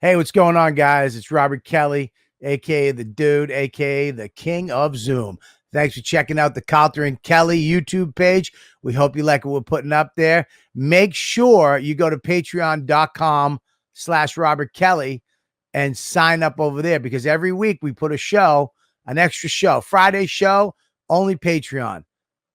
Hey, what's going on, guys? It's Robert Kelly, aka the Dude, aka the King of Zoom. Thanks for checking out the Calta and Kelly YouTube page. We hope you like what we're putting up there. Make sure you go to patreon.com/Robert Kelly and sign up over there, because every week we put a show, an extra show. Friday show, only Patreon.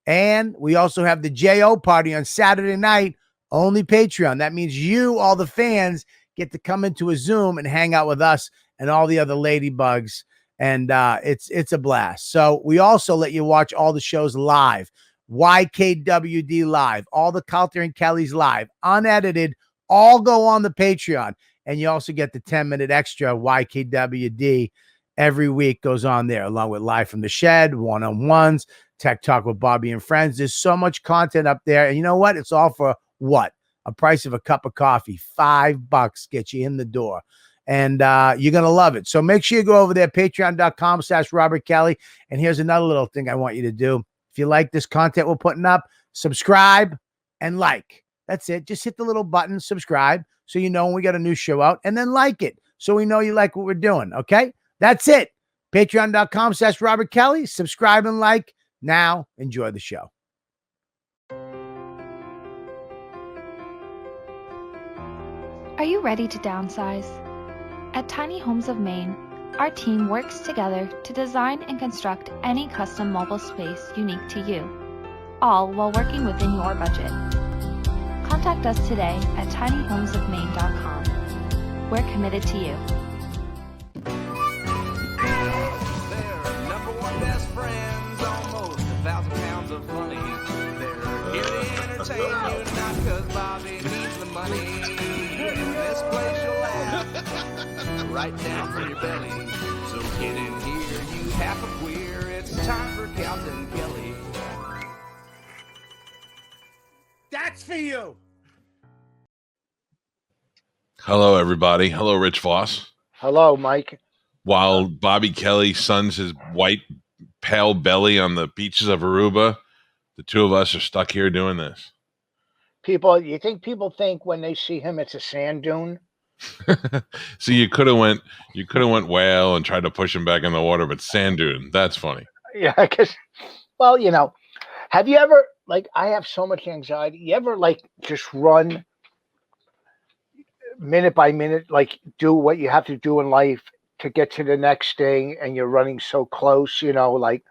And we also have the JO party on Saturday night, only Patreon. That means you, all the fans, get to come into a Zoom and hang out with us and all the other ladybugs. And it's a blast. So we also let you watch all the shows live. YKWD live, all the Calta and Kelly's live, unedited, all go on the Patreon. And you also get the 10-minute extra YKWD every week goes on there, along with Live from the Shed, one-on-ones, Tech Talk with Bobby and Friends. There's so much content up there. And you know what? It's all for what? A price of a cup of coffee. $5 gets you in the door. And you're going to love it. So make sure you go over there, patreon.com/Robert Kelly. And here's another little thing I want you to do. If you like this content we're putting up, subscribe and like. That's it. Just hit the little button, subscribe, so you know when we got a new show out, and then like it so we know you like what we're doing. Okay? That's it. Patreon.com/Robert Kelly. Subscribe and like. Now, enjoy the show. Are you ready to downsize? At Tiny Homes of Maine, our team works together to design and construct any custom mobile space unique to you, all while working within your budget. Contact us today at tinyhomesofmaine.com. We're committed to you. They're number one best friends, almost 1,000 pounds of money. They're here to entertain you, not because Bobby needs the money. In this place you'll laugh right down from your belly. So get in here, you half a queer. It's time for Calta and Kelly. That's for you. Hello, everybody. Hello, Rich Voss. Hello, Mike. While Bobby Kelly suns his white, pale belly on the beaches of Aruba, the two of us are stuck here doing this. You think people think when they see him it's a sand dune? So you could have went whale and tried to push him back in the water, but sand dune, that's funny. Yeah, because, well, have you ever, I have so much anxiety. You ever, just run minute by minute, do what you have to do in life to get to the next thing, and you're running so close, I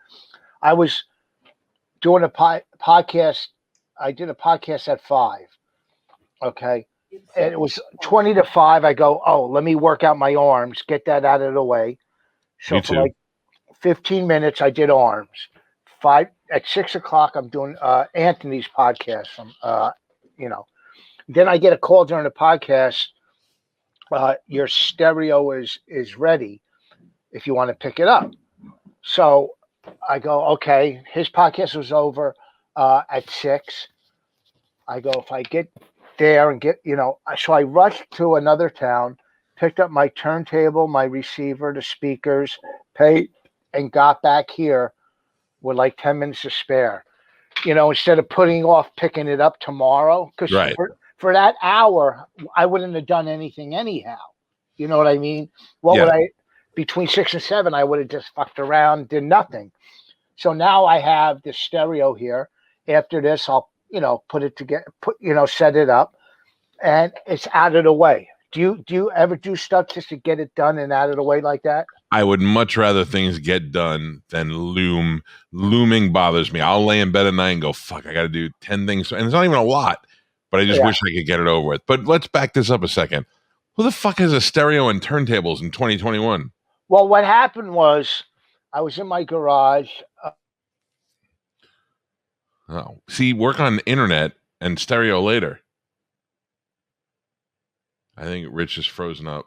was doing a podcast. I did a podcast at 5. Okay. And it was 20 to 5. I go, let me work out my arms, get that out of the way. So for 15 minutes, I did arms. At 6 o'clock, I'm doing Anthony's podcast. Then I get a call during the podcast. Your stereo is ready if you want to pick it up. So I go, okay. His podcast was over at 6. I go, if I get there and so I rushed to another town, picked up my turntable, my receiver, the speakers, paid, and got back here with 10 minutes to spare. Instead of putting off picking it up tomorrow, because for that hour, I wouldn't have done anything anyhow. You know what I mean? Between 6 and 7, I would have just fucked around, did nothing. So now I have the stereo here. After this, I'll, put it together, set it up, and it's out of the way. Do you ever do stuff just to get it done and out of the way like that? I would much rather things get done than loom. Looming bothers me. I'll lay in bed at night and go, fuck, I got to do 10 things. And it's not even a lot, but I just wish I could get it over with. But let's back this up a second. Who the fuck has a stereo and turntables in 2021? Well, what happened was I was in my garage. Work on internet and stereo later. I think Rich is frozen up.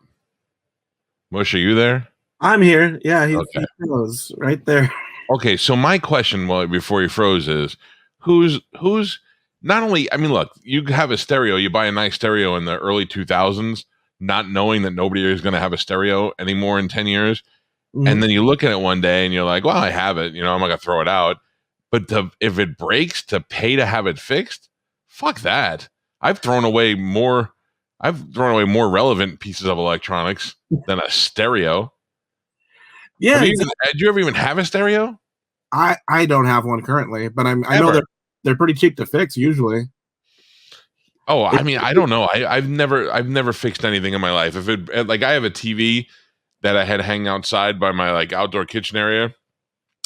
Mush, are you there? I'm here. Yeah, he froze right there. Okay, so my question, before he froze, is who's not only? I mean, look, you have a stereo. You buy a nice stereo in the early 2000s, not knowing that nobody is going to have a stereo anymore in 10 years, and then you look at it one day and you're like, "Well, I have it. I'm not going to throw it out." But if it breaks, to pay to have it fixed, fuck that. I've thrown away more I've thrown away more relevant pieces of electronics than a stereo. Yeah, Did you ever even have a stereo? I don't have one currently, but I know they're pretty cheap to fix usually. Oh, I mean, I don't know. I've never fixed anything in my life. If it like I have a TV that I had hanging outside by my like outdoor kitchen area,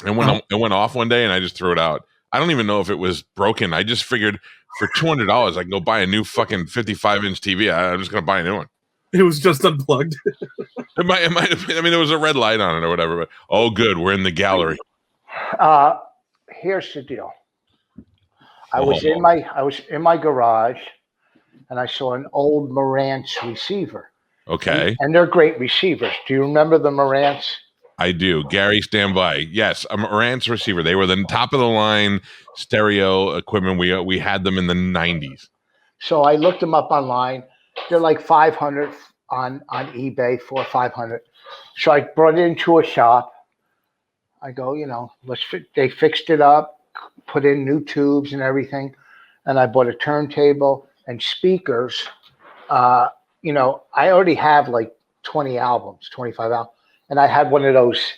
and it went off one day, and I just threw it out. I don't even know if it was broken. I just figured for $200 I can go buy a new fucking 55-inch TV. I'm just gonna buy a new one. It was just unplugged. It might have been, I mean, there was a red light on it or whatever. But oh, good, we're in the gallery. Here's the deal. I was in my garage, and I saw an old Marantz receiver. Okay. And they're great receivers. Do you remember the Marantz? I do. Gary, stand by. Yes, a Marantz receiver. They were the top of the line stereo equipment. We had them in the 90s. So I looked them up online. They're like 500 on eBay, 400 or 500. So I brought it into a shop. I go, they fixed it up, put in new tubes and everything, and I bought a turntable and speakers. I already have like 20 albums, 25 albums. And I had one of those,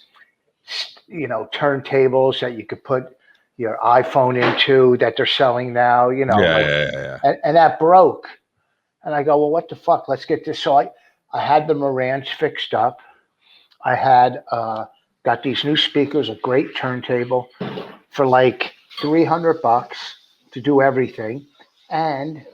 turntables that you could put your iPhone into that they're selling now, Yeah. And that broke. And I go, well, what the fuck? Let's get this. So I had the Marantz fixed up. I had got these new speakers, a great turntable for like $300 to do everything. And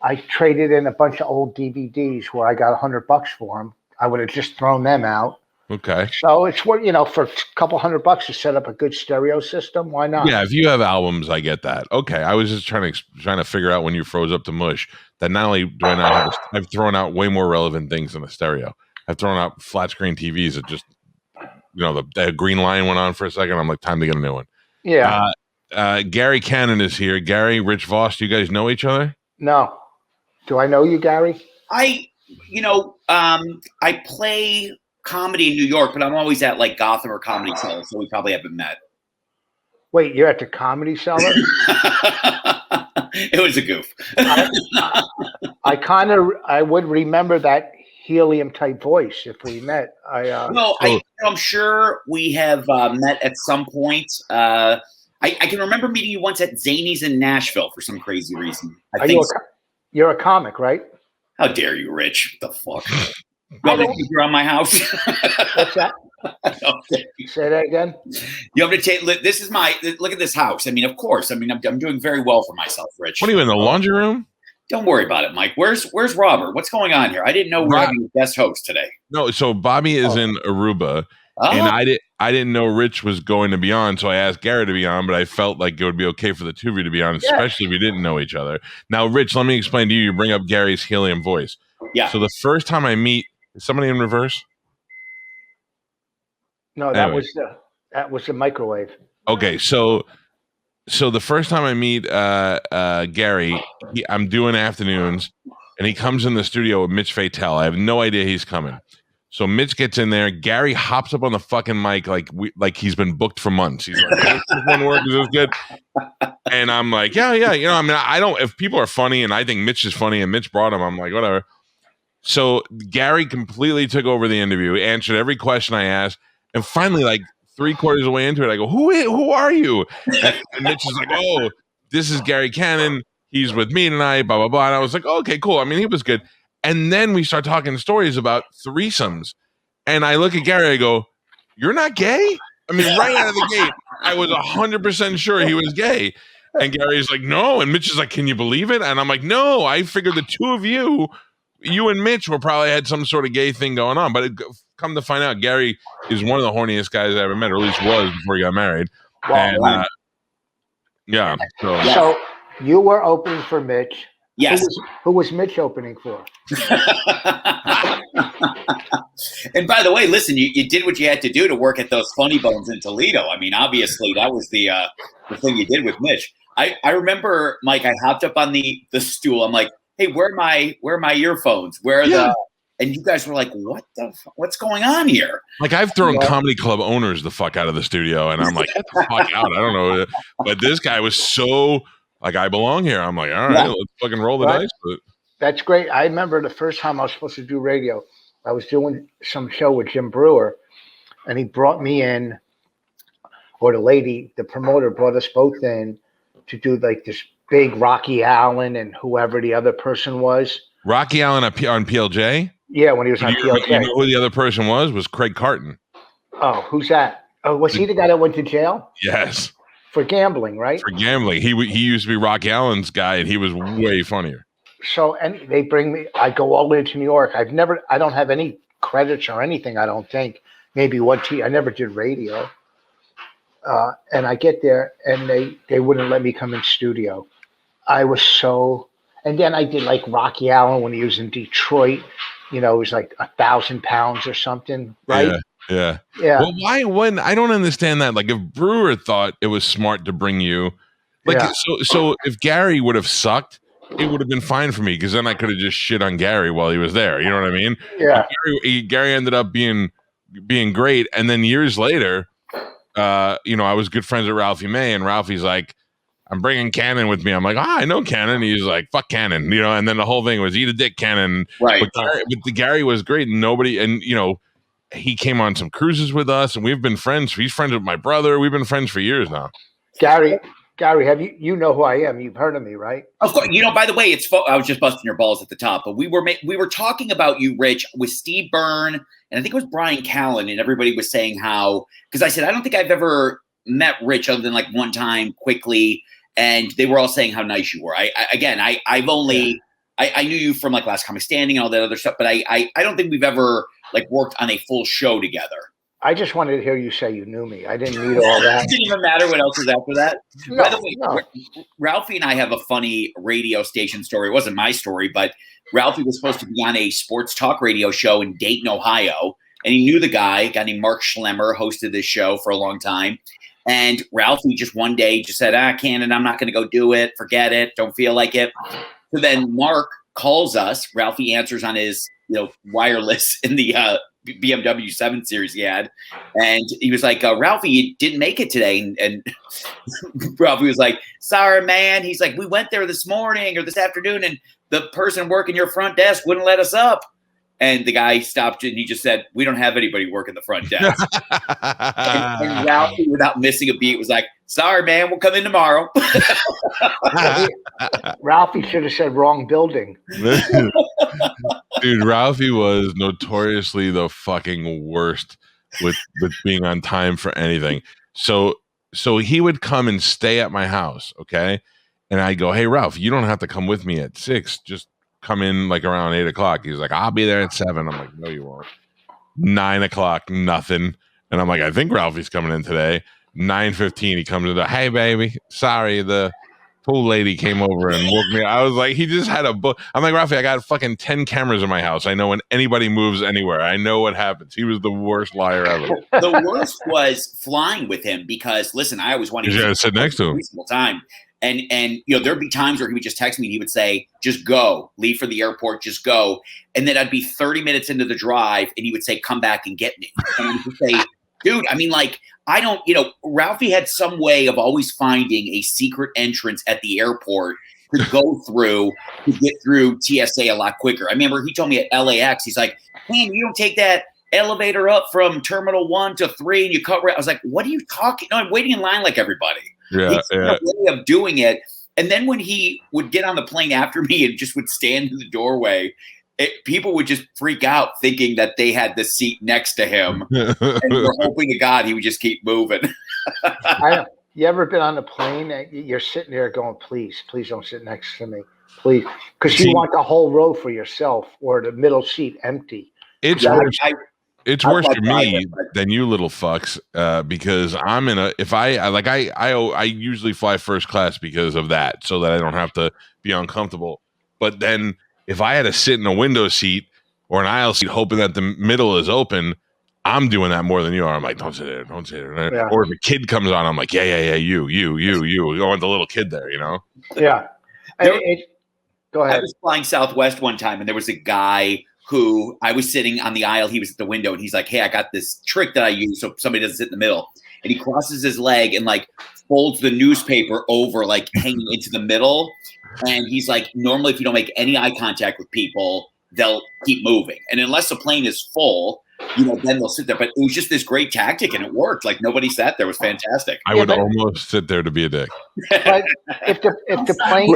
I traded in a bunch of old DVDs where I got $100 for them. I would have just thrown them out. Okay. So it's what, for a couple $100 to set up a good stereo system. Why not? Yeah, if you have albums, I get that. Okay, I was just trying to figure out when you froze up to mush that not only do I not have, I've thrown out way more relevant things than a stereo. I've thrown out flat screen TVs that just, the green line went on for a second. I'm like, time to get a new one. Yeah. Gary Cannon is here. Gary, Rich Voss, do you guys know each other? No. Do I know you, Gary? I play comedy in New York, but I'm always at like Gotham or Comedy Cellar, so we probably haven't met. Wait, you're at the Comedy Cellar? It was a goof. I would remember that helium type voice if we met. I'm sure we have met at some point. I can remember meeting you once at Zany's in Nashville for some crazy reason. You're a comic, right? How dare you, Rich? The fuck? You want me to take you around my house? What's that? Okay. Say that again. You want me to take? This is look at this house. I mean, of course. I mean, I'm doing very well for myself, Rich. What are you in the laundry room? Don't worry about it, Mike. Where's Robert? What's going on here? I didn't know we're having a guest host today. No, so Bobby is in Aruba, and I didn't know Rich was going to be on, so I asked Gary to be on, but I felt like it would be okay for the two of you to be on, especially if you didn't know each other. Now, Rich, let me explain to you. You bring up Gary's helium voice. Yeah. So the first time I meet, is somebody in reverse? No, that was the microwave. Okay, so the first time I meet Gary, I'm doing afternoons, and he comes in the studio with Mitch Fatel. I have no idea he's coming. So Mitch gets in there. Gary hops up on the fucking mic like he's been booked for months. He's like, "Hey, this one work, is this good?" And I'm like, yeah. I mean, I don't. If people are funny and I think Mitch is funny and Mitch brought him, I'm like, whatever. So Gary completely took over the interview, answered every question I asked, and finally, like 3/4 of the way into it, I go, "Who are you?" And Mitch is like, "Oh, this is Gary Cannon. He's with me tonight." Blah blah blah. And I was like, oh, "Okay, cool." I mean, he was good. And then we start talking stories about threesomes, and I look at Gary. I go, "You're not gay?" I mean, right out of the gate, I was 100% sure he was gay. And Gary's like, "No." And Mitch is like, "Can you believe it?" And I'm like, "No, I figured the two of you and Mitch were probably had some sort of gay thing going on." But come to find out, Gary is one of the horniest guys I ever met, or at least was before he got married. Wow. Yeah. So you were opening for Mitch. Yes. Who was Mitch opening for? And by the way, listen, you did what you had to do to work at those Funny Bones in Toledo. I mean, obviously that was the thing you did with Mitch. I remember, Mike, I hopped up on the stool. I'm like, "Hey, where are my earphones? And you guys were like, what's going on here?" Like, I've thrown comedy club owners the fuck out of the studio, and I'm like, "Get the fuck out." I don't know. But this guy was so like, "I belong here." I'm like, "All right, let's fucking roll the dice." That's great. I remember the first time I was supposed to do radio. I was doing some show with Jim Brewer, and he brought me in, or the promoter brought us both in to do like this big Rocky Allen and whoever the other person was. Rocky Allen on PLJ? Yeah, when he was on PLJ. You know who the other person was? Was Craig Carton. Oh, who's that? Oh, was he the guy that went to jail? Yes. For gambling, right? For gambling. He used to be Rocky Allen's guy, and he was way funnier. So, and they bring me, I go all the way to New York. I don't have any credits or anything, I don't think. Maybe I never did radio. And I get there, and they wouldn't let me come in studio. I was and then I did like Rocky Allen when he was in Detroit. You know, it was like 1,000 pounds or something, right? Yeah. Yeah. Well, I don't understand that. Like, if Brewer thought it was smart to bring you, like, so if Gary would have sucked, it would have been fine for me, because then I could have just shit on Gary while he was there. You know what I mean? Yeah. Gary ended up being great, and then years later, I was good friends with Ralphie May, and Ralphie's like, I'm bringing Cannon with me. I'm like, I know Cannon. He's like, fuck Cannon, and then the whole thing was eat a dick, Cannon. Right. But Gary was great, and he came on some cruises with us, and we've been friends. He's friends with my brother. We've been friends for years now. Gary, have you know who I am? You've heard of me, right? Of course. By the way, I was just busting your balls at the top, but we were talking about you, Rich, with Steve Byrne, and I think it was Brian Callen, and everybody was saying how, because I said, I don't think I've ever met Rich other than like one time quickly, and they were all saying how nice you were. I've only I knew you from like Last Comic Standing and all that other stuff, but I don't think we've ever like worked on a full show together. I just wanted to hear you say you knew me. I didn't need all that. It didn't even matter what else was after that. No, By the way, Ralphie and I have a funny radio station story. It wasn't my story, but Ralphie was supposed to be on a sports talk radio show in Dayton, Ohio, and he knew the guy, a guy named Mark Schlemmer, hosted this show for a long time. And Ralphie just one day just said, Cannon, I'm not going to go do it. Forget it. Don't feel like it. So then Mark calls us. Ralphie answers on his wireless in the BMW 7 Series he had. And he was like, Ralphie, you didn't make it today. And Ralphie was like, sorry, man. He's like, we went there this morning or this afternoon, and the person working your front desk wouldn't let us up. And the guy stopped and he just said, we don't have anybody working the front desk. and Ralphie, without missing a beat, was like, sorry, man, we'll come in tomorrow. Ralphie should have said wrong building. Dude, Ralphie was notoriously the fucking worst with being on time for anything. So he would come and stay at my house, okay? And I go, hey, Ralph, you don't have to come with me at 6. Just come in like around 8 o'clock. He's like, I'll be there at 7. I'm like, no, you won't. 9 o'clock, nothing. And I'm like, I think Ralphie's coming in today. 9:15, he comes in. Hey, baby, sorry, the pool lady came over and woke me up. I was like, he just had a book. I'm like, Ralphie, I got fucking 10 cameras in my house. I know when anybody moves anywhere. I know what happens. He was the worst liar ever. The worst was flying with him because, listen, I always wanted to sit next to him. Reasonable time. And there'd be times where he would just text me and he would say, just go, leave for the airport, just go. And then I'd be 30 minutes into the drive and he would say, come back and get me. And he would say, dude, I mean, like, I don't, Ralphie had some way of always finding a secret entrance at the airport to go through to get through TSA a lot quicker. I remember he told me at LAX, he's like, man, you don't take that elevator up from terminal 1 to 3 and you cut right. I was like, what are you talking? No, I'm waiting in line like everybody. Yeah. A way of doing it. And then when he would get on the plane after me and just would stand in the doorway, people would just freak out thinking that they had the seat next to him. And we're hoping to God he would just keep moving. You ever been on a plane and you're sitting there going, please don't sit next to me. Please. Because you want the whole row for yourself or the middle seat empty. It's worse. It's worse for me than you little fucks, because I'm in I usually fly first class because of that, so that I don't have to be uncomfortable. But then if I had to sit in a window seat or an aisle seat hoping that the middle is open, I'm doing that more than you are. I'm like, don't sit there, don't sit there. Yeah. Or if a kid comes on, I'm like, yeah, you. You don't want the little kid there, Yeah. Go ahead. I was flying Southwest one time, and there was a guy who I was sitting on the aisle. He was at the window, and he's like, hey, I got this trick that I use so somebody doesn't sit in the middle. and he crosses his leg and like folds the newspaper over, like hanging into the middle. And he's like, normally if you don't make any eye contact with people, they'll keep moving. And unless the plane is full, then they'll sit there. But it was just this great tactic, and it worked. Like nobody sat there. It was fantastic. I would almost sit there to be a dick. But if the plane,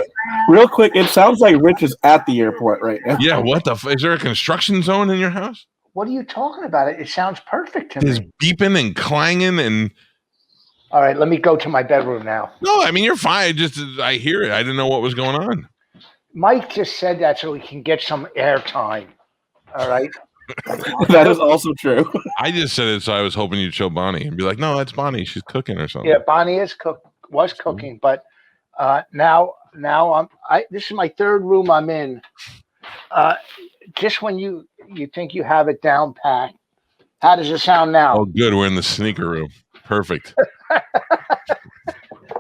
Real quick, it sounds like Rich is at the airport right now. Yeah, what the is there a construction zone in your house? what are you talking about? It sounds perfect to There's me. beeping and clanging and. All right, let me go to my bedroom now. No, I mean you're fine. I hear it. I didn't know what was going on. Mike just said that so he can get some airtime. All right. That is also true. I just said it, so I was hoping you'd show Bonnie and be like, "No, that's Bonnie. She's cooking or something." Yeah, Bonnie was cooking, but now this is my third room I'm in. Just when you think you have it down pat, how does it sound now? Oh, good. We're in the sneaker room. Perfect.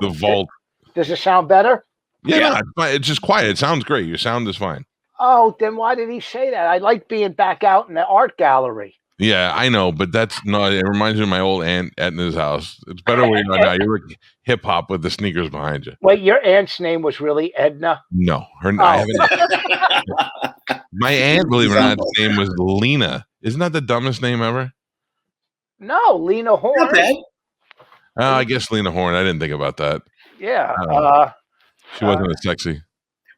The vault. Does it sound better? Yeah, no, it's fine. It's just quiet. It sounds great. Your sound is fine. Oh, then why did he say that? I like being back out in the art gallery. Yeah, I know, but that's not. It reminds me of my old aunt Edna's house. It's better when you're not. You look hip hop with the sneakers behind you. Wait, your aunt's name was really Edna? No, I Oh. haven't. My aunt, believe it or not, name was Lena. Isn't that the dumbest name ever? No, Lena Horne. Not bad. Oh, I guess Lena Horne. I didn't think about that. Yeah. She wasn't as sexy.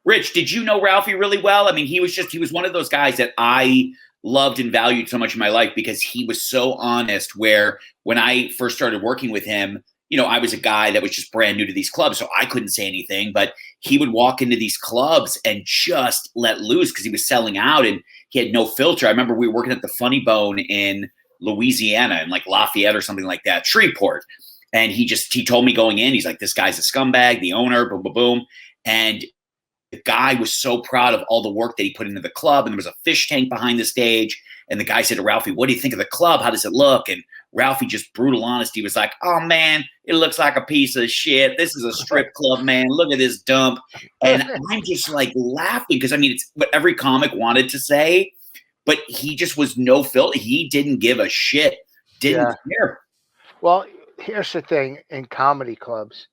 Rich, did you know Ralphie really well? I mean, he was one of those guys that I loved and valued so much in my life because he was so honest. Where when I first started working with him, I was a guy that was just brand new to these clubs, so I couldn't say anything, but he would walk into these clubs and just let loose because he was selling out and he had no filter. I remember we were working at the Funny Bone in Louisiana, in like Lafayette or something like that, Shreveport. And he told me going in, he's like, this guy's a scumbag, the owner, boom, boom, boom. And the guy was so proud of all the work that he put into the club. And there was a fish tank behind the stage. And the guy said to Ralphie, what do you think of the club? How does it look? And Ralphie, just brutal honesty, was like, oh, man, it looks like a piece of shit. This is a strip club, man. Look at this dump. And I'm just like laughing because, I mean, it's what every comic wanted to say. But he just was no filter. He didn't give a shit. Didn't care. Well, here's the thing in comedy clubs.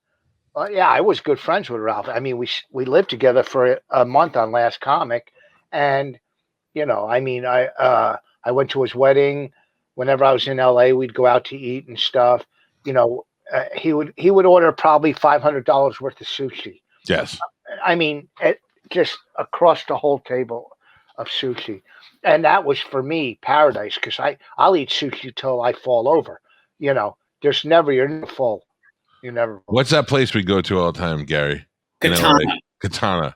I was good friends with Ralph. I mean, we lived together for a month on Last Comic, and I went to his wedding. Whenever I was in LA, we'd go out to eat and stuff. He would order probably $500 worth of sushi. Yes. I mean, just across the whole table of sushi, and that was for me paradise because I'll eat sushi till I fall over. You're never full. You're never full. What's that place we go to all the time, Gary? Katana.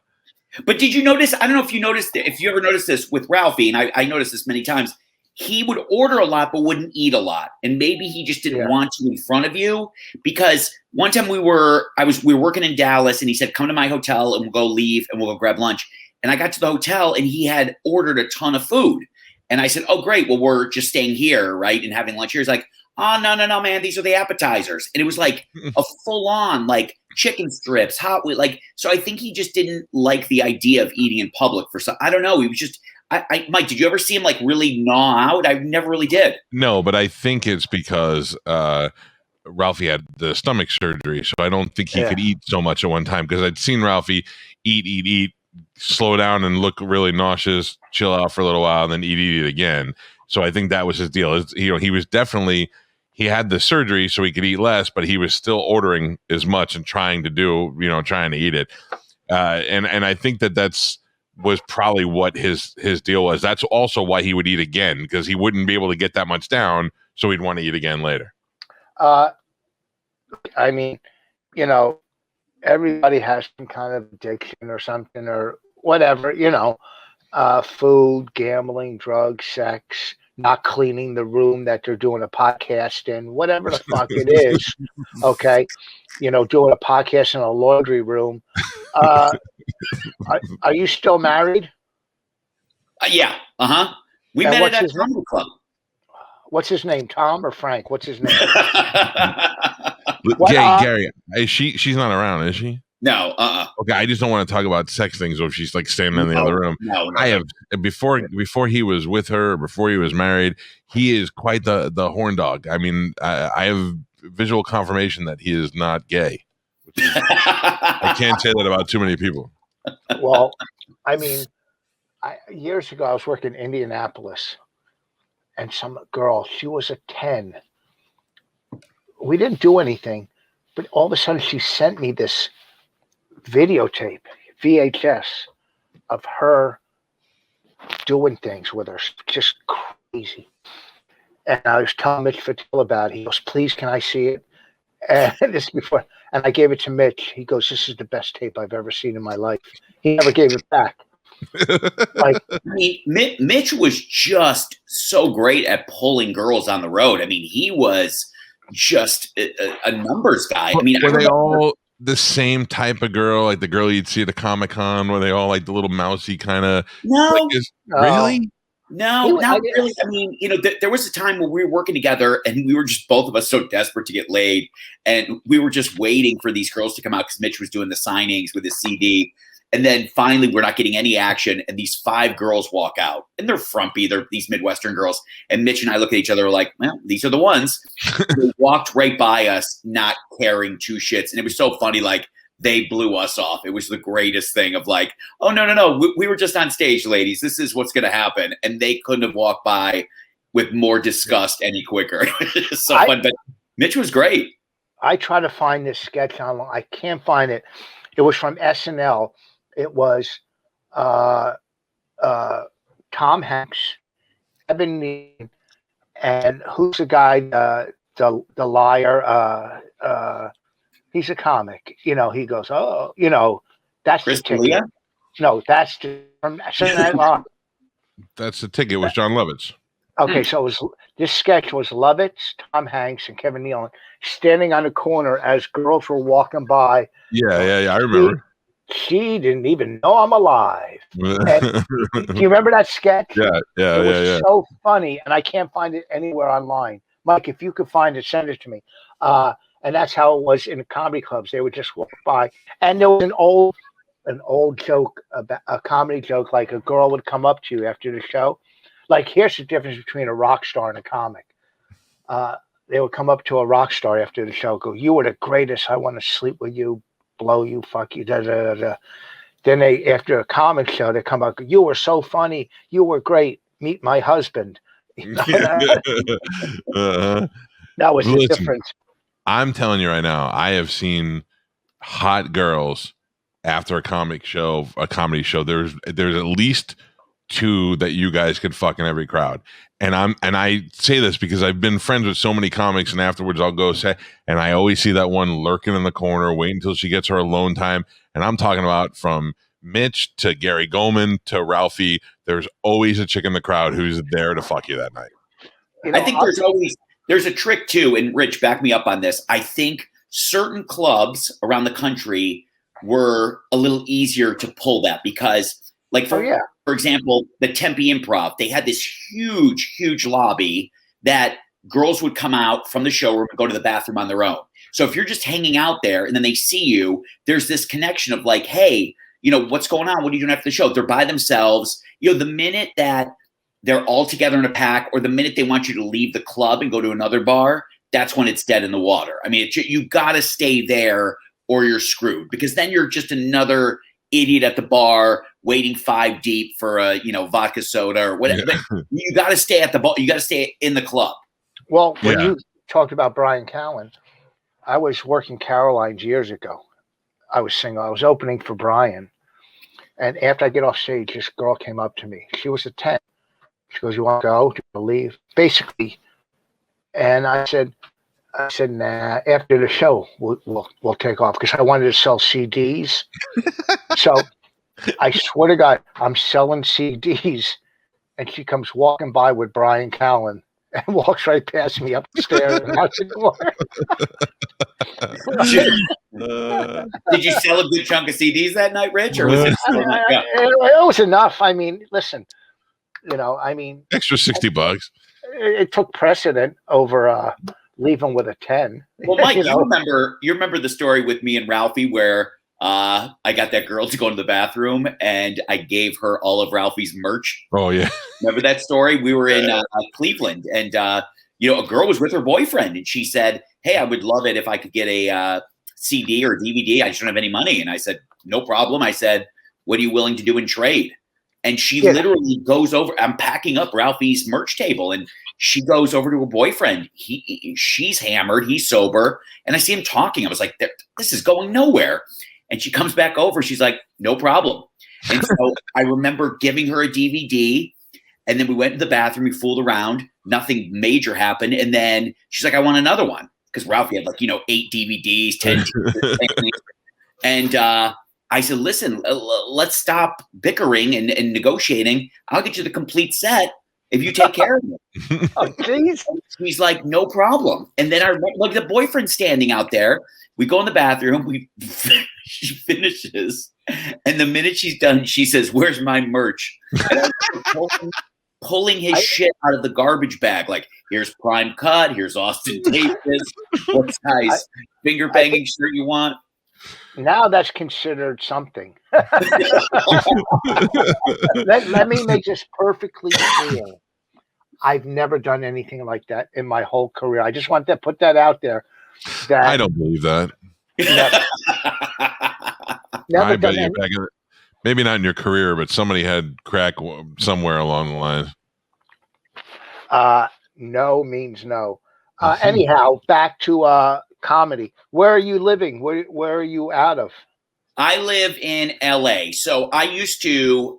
But did you notice? I don't know if you ever noticed this with Ralphie, and I noticed this many times. He would order a lot, but wouldn't eat a lot, and maybe he just didn't want to in front of you. Because one time we were working in Dallas, and he said, "Come to my hotel, and we'll go leave, and we'll go grab lunch." And I got to the hotel, and he had ordered a ton of food, and I said, "Oh, great! Well, we're just staying here, right, and having lunch here." He's like, "Oh, no, man, these are the appetizers." And it was like a full-on, like, chicken strips, so I think he just didn't like the idea of eating in public for some, I don't know. He was just, Mike, did you ever see him, like, really gnaw out? I never really did. No, but I think it's because Ralphie had the stomach surgery, so I don't think he could eat so much at one time, because I'd seen Ralphie eat, slow down and look really nauseous, chill out for a little while, and then eat again. So I think that was his deal. He was definitely, he had the surgery so he could eat less, but he was still ordering as much and trying to eat it. And I think that was probably what his deal was. That's also why he would eat again, because he wouldn't be able to get that much down, so he'd want to eat again later. I mean, everybody has some kind of addiction or something or whatever, food, gambling, drugs, sex, not cleaning the room that they're doing a podcast in, whatever the fuck it is. Okay. Doing a podcast in a laundry room. Are you still married? Yeah. Uh-huh. We met at a comedy club. What's his name? Tom or Frank? What's his name? Gary, she's not around, is she? No. Okay, I just don't want to talk about sex things, or if she's like standing in the other room. No. I have before he was with her, before he was married, he is quite the horn dog. I mean, I have visual confirmation that he is not gay. I can't say that about too many people. Well, I mean, years ago I was working in Indianapolis, and some girl, she was a 10. We didn't do anything, but all of a sudden she sent me this videotape, VHS, of her doing things with her, just crazy. And I was telling Mitch Fattil about it. He goes, "Please, can I see it?" And this before, and I gave it to Mitch. He goes, "This is the best tape I've ever seen in my life." He never gave it back. I mean, Mitch was just so great at pulling girls on the road. I mean, he was just a numbers guy. I mean, were they all the same type of girl, like the girl you'd see at a Comic-Con? Were they all like the little mousy kind of? No, really? No, not really. I mean, there was a time when we were working together and we were just both of us so desperate to get laid. And we were just waiting for these girls to come out because Mitch was doing the signings with his CD. And then finally, we're not getting any action. And these 5 girls walk out. And they're frumpy. They're these Midwestern girls. And Mitch and I look at each other like, well, these are the ones. They walked right by us, not caring 2 shits. And it was so funny, like, they blew us off. It was the greatest thing of like, oh, no. We were just on stage, ladies. This is what's going to happen. And they couldn't have walked by with more disgust any quicker. It was so fun. But Mitch was great. I try to find this sketch online. I can't find it. It was from SNL. It was Tom Hanks, Evan Neal, and who's the guy, the liar? He's a comic. He goes, oh, that's Chris the ticket. No, that's from Saturday Night Live. That's the ticket. It was John Lovitz. Okay, so this sketch was Lovitz, Tom Hanks, and Kevin Nealon standing on the corner as girls were walking by. Yeah, I remember. She didn't even know I'm alive. Do you remember that sketch? Yeah. It was so funny, and I can't find it anywhere online. Mike, if you could find it, send it to me. And that's how it was in the comedy clubs. They would just walk by, and there was an old joke, a comedy joke, like a girl would come up to you after the show. Like, here's the difference between a rock star and a comic. They would come up to a rock star after the show, go, "You were the greatest. I want to sleep with you, blow you, fuck you, da da da." Then they, after a comic show, they come up, "You were so funny. You were great. Meet my husband." That was the difference. I'm telling you right now, I have seen hot girls after a comedy show. There's at least 2 that you guys could fuck in every crowd. And I say this because I've been friends with so many comics, and afterwards I'll go say, and I always see that one lurking in the corner, waiting until she gets her alone time. And I'm talking about from Mitch to Gary Goldman to Ralphie. There's always a chick in the crowd who's there to fuck you that night. I think there's a trick too, and Rich, back me up on this. I think certain clubs around the country were a little easier to pull that because, like, for example, the Tempe Improv, they had this huge lobby that girls would come out from the showroom and go to the bathroom on their own. So if you're just hanging out there and then they see you, there's this connection of like, hey, what's going on? What are you doing after the show? They're by themselves. The minute that they're all together in a pack, or the minute they want you to leave the club and go to another bar, that's when it's dead in the water. I mean, you got to stay there or you're screwed, because then you're just another idiot at the bar waiting 5 deep for a vodka soda or whatever. But you got to stay at the bar. You got to stay in the club. Well, when you talked about Brian Callen, I was working Caroline's years ago. I was single. I was opening for Brian, and after I get off stage, this girl came up to me. She was a 10. She goes, "You want to go? Do you want to leave?" Basically, and I said, "Nah. After the show, we'll take off," because I wanted to sell CDs. So I swear to God, I'm selling CDs, and she comes walking by with Brian Callen and walks right past me up the stairs and out the door. Did you sell a good chunk of CDs that night, Rich, or was it? It was enough. I mean, listen. Extra $60. It took precedent over leaving with a 10. Well, Mike, you remember the story with me and Ralphie where I got that girl to go to the bathroom and I gave her all of Ralphie's merch. Oh yeah, remember that story? We were in Cleveland, and a girl was with her boyfriend and she said, hey, I would love it if I could get a CD or DVD. I just don't have any money. And I said, no problem. I said, what are you willing to do in trade? And she literally goes over. I'm packing up Ralphie's merch table, and she goes over to her boyfriend. She's hammered. He's sober. And I see him talking. I was like, this is going nowhere. And she comes back over. She's like, no problem. And so I remember giving her a DVD. And then we went to the bathroom. We fooled around. Nothing major happened. And then she's like, I want another one. Because Ralphie had 8 DVDs, 10 And I said, listen, let's stop bickering and negotiating. I'll get you the complete set if you take care of it. Oh, geez. He's like, no problem. And then I remember the boyfriend standing out there. We go in the bathroom. She finishes. And the minute she's done, she says, where's my merch? And I'm pulling his shit out of the garbage bag. Like, here's Prime Cut. Here's Austin Davis. What size finger banging shirt you want? Now that's considered something. let me make this perfectly clear. I've never done anything like that in my whole career. I just want to put that out there. That I don't believe that. Never I bet done you back in, maybe not in your career, but somebody had crack somewhere along the line. No means no. Anyhow, back to comedy. Where are you living? Where are you out of? I live in LA. So I used to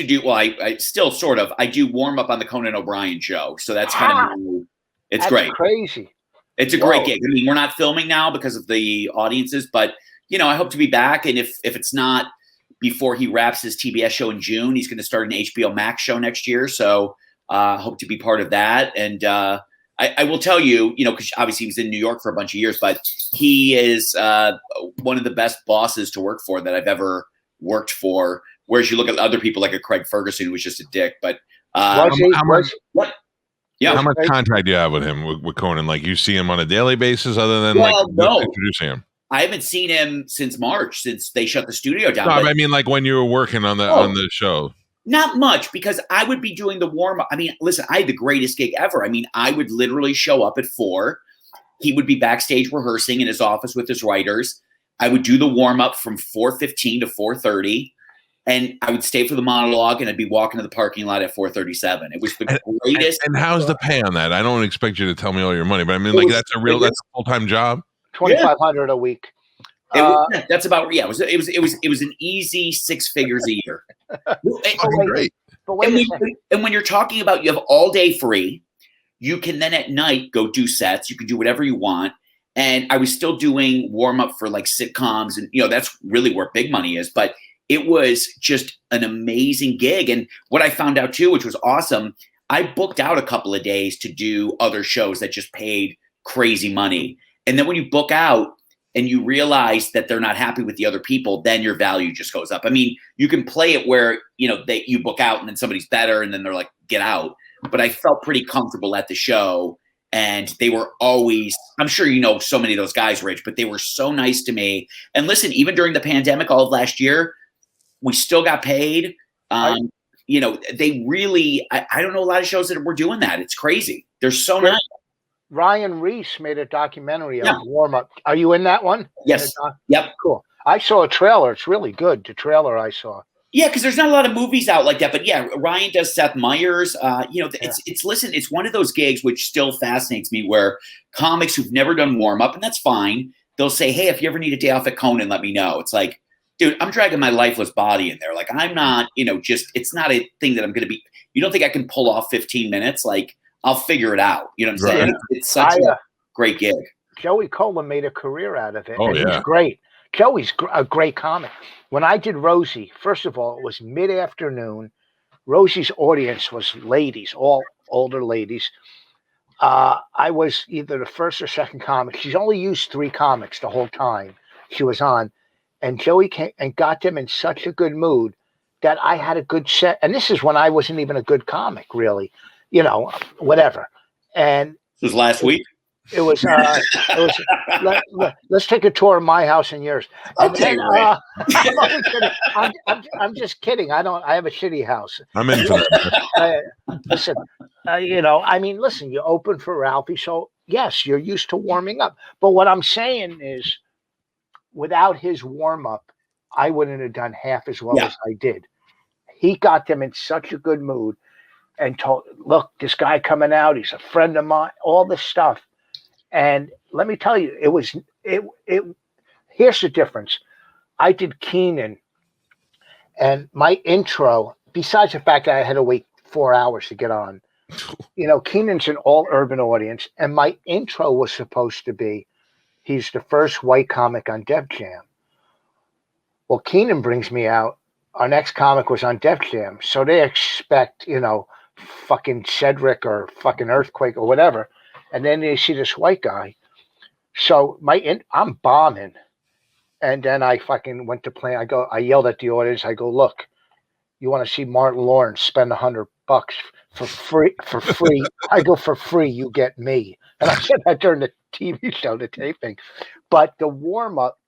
do, well, I still sort of, I do warm up on the Conan O'Brien show. So that's kind of, it's great. Crazy. It's a great gig. I mean, we're not filming now because of the audiences, but I hope to be back. And if it's not before he wraps his TBS show in June, he's going to start an HBO Max show next year. So hope to be part of that. And I will tell you, because obviously he was in New York for a bunch of years, but he is one of the best bosses to work for that I've ever worked for. Whereas you look at other people like a Craig Ferguson, who was just a dick. But how much Craig? contract do you have with him, with Conan? Like, you see him on a daily basis other than no. introducing him? I haven't seen him since March, since they shut the studio down. No, I mean, like when you were working on the show. Not much, because I would be doing the warm-up. I mean, listen, I had the greatest gig ever. I mean, I would literally show up at 4. He would be backstage rehearsing in his office with his writers. I would do the warm-up from 4:15 to 4:30, and I would stay for the monologue, and I'd be walking to the parking lot at 4:37. It was the greatest. And how's the pay on that? I don't expect you to tell me all your money, but I mean, like, that's a full-time job. $2,500 a week. That's about It was an easy 6 figures a year. Great. But wait and when you're talking about you have all day free, you can then at night go do sets. You can do whatever you want. And I was still doing warm up for like sitcoms, and that's really where big money is. But it was just an amazing gig. And what I found out too, which was awesome, I booked out a couple of days to do other shows that just paid crazy money. And then when you book out and you realize that they're not happy with the other people, then your value just goes up. I mean, you can play it where, you book out and then somebody's better and then they're like, get out. But I felt pretty comfortable at the show, and they were always, I'm sure so many of those guys, Rich, but they were so nice to me. And listen, even during the pandemic, all of last year, we still got paid. They really, I don't know a lot of shows that were doing that. It's crazy. They're so nice. Ryan Reese made a documentary on warm up. Are you in that one? Yes. Yep. Cool. I saw a trailer. It's really good. The trailer I saw. Yeah, because there's not a lot of movies out like that. But yeah, Ryan does Seth Meyers. It's one of those gigs which still fascinates me, where comics who've never done warm up, and that's fine, they'll say, hey, if you ever need a day off at Conan, let me know. It's like, dude, I'm dragging my lifeless body in there. Like, I'm not, it's not a thing that I'm going to be. You don't think I can pull off 15 minutes? Like, I'll figure it out. You know what I'm saying? It's such a great gig. Joey Cola made a career out of it. Oh, and yeah. He's great. Joey's a great comic. When I did Rosie, first of all, it was mid-afternoon. Rosie's audience was ladies, all older ladies. I was either the first or second comic. She's only used 3 comics the whole time she was on. And Joey came and got them in such a good mood that I had a good set. And this is when I wasn't even a good comic, really. Whatever. And this was last week? Let's take a tour of my house and yours. And Okay, then, right. I'm only kidding. I'm just kidding. I have a shitty house. I'm in for that. Listen, listen, you open for Ralphie, so yes, you're used to warming up. But what I'm saying is, without his warm up, I wouldn't have done half as well as I did. He got them in such a good mood and told, look, this guy coming out, he's a friend of mine, all this stuff. And let me tell you, here's the difference. I did Keenan, and my intro, besides the fact that I had to wait 4 hours to get on, Keenan's an all urban audience, and my intro was supposed to be, he's the first white comic on Def Jam. Well, Keenan brings me out. Our next comic was on Def Jam, so they expect, fucking Cedric or fucking Earthquake or whatever, and then they see this white guy. So I'm bombing, and then I fucking went to play. I yelled at the audience. I go, look, you want to see Martin Lawrence spend $100 for free? I go, for free, you get me. And I said that during the TV show, the taping. But the warm up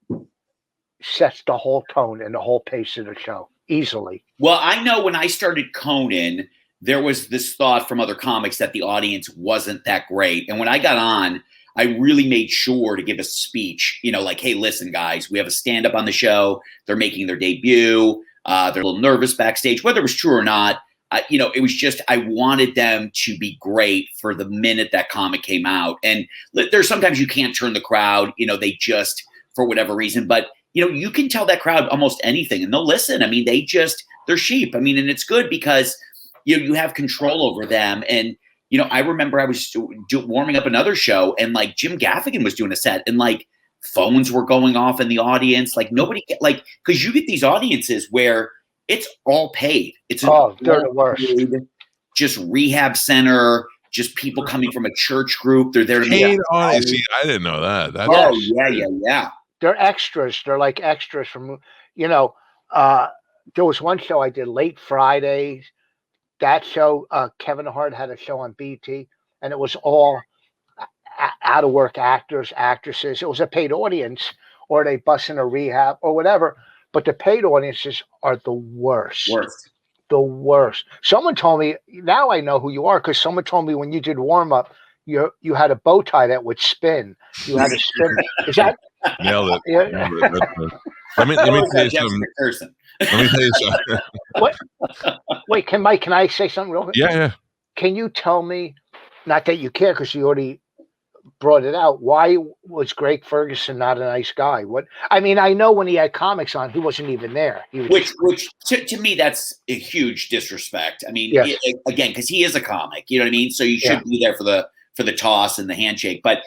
sets the whole tone and the whole pace of the show easily. Well, I know when I started Conan, there was this thought from other comics that the audience wasn't that great. And when I got on, I really made sure to give a speech, like, hey, listen, guys, we have a stand-up on the show. They're making their debut. They're a little nervous backstage, whether it was true or not. It was just, I wanted them to be great for the minute that comic came out. And there's sometimes you can't turn the crowd, they just, for whatever reason, but you can tell that crowd almost anything and they'll listen. I mean, they're sheep. I mean, and it's good because you have control over them. And, I remember I was warming up another show and like Jim Gaffigan was doing a set and like phones were going off in the audience. Like nobody cause you get these audiences where it's all paid. It's they're the worst. Just rehab center, just people coming from a church group. They're there to See, I didn't know that. Yeah. They're extras. They're like extras from, there was one show I did late Fridays. That show, Kevin Hart had a show on BT, and it was all out of work actors, actresses. It was a paid audience, or they bust in a rehab or whatever. But the paid audiences are the worst. The worst. Someone told me, now I know who you are, because someone told me when you did warm up, you had a bow tie that would spin. You had to spin. Is that? Nailed it. Yeah. Let me tell you something. Let me tell you something. What? Wait, can I say something real quick? Yeah. Can you tell me, not that you care because you already brought it out, why was Greg Ferguson not a nice guy? I know when he had comics on, he wasn't even there. Which to me, that's a huge disrespect. I mean, yes. Again, because he is a comic, you know what I mean? So you should be there for the toss and the handshake. But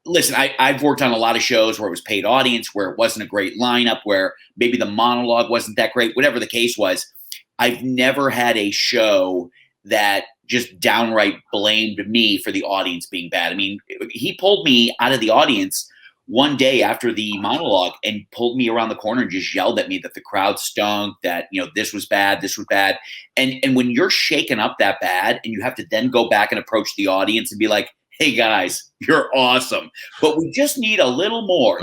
listen, I've worked on a lot of shows where it was paid audience, where it wasn't a great lineup, where maybe the monologue wasn't that great, whatever the case was. I've never had a show that just downright blamed me for the audience being bad. I mean, he pulled me out of the audience one day after the monologue and pulled me around the corner and just yelled at me that the crowd stunk, that, this was bad, this was bad. And when you're shaken up that bad and you have to then go back and approach the audience and be like, hey guys, you're awesome, but we just need a little more.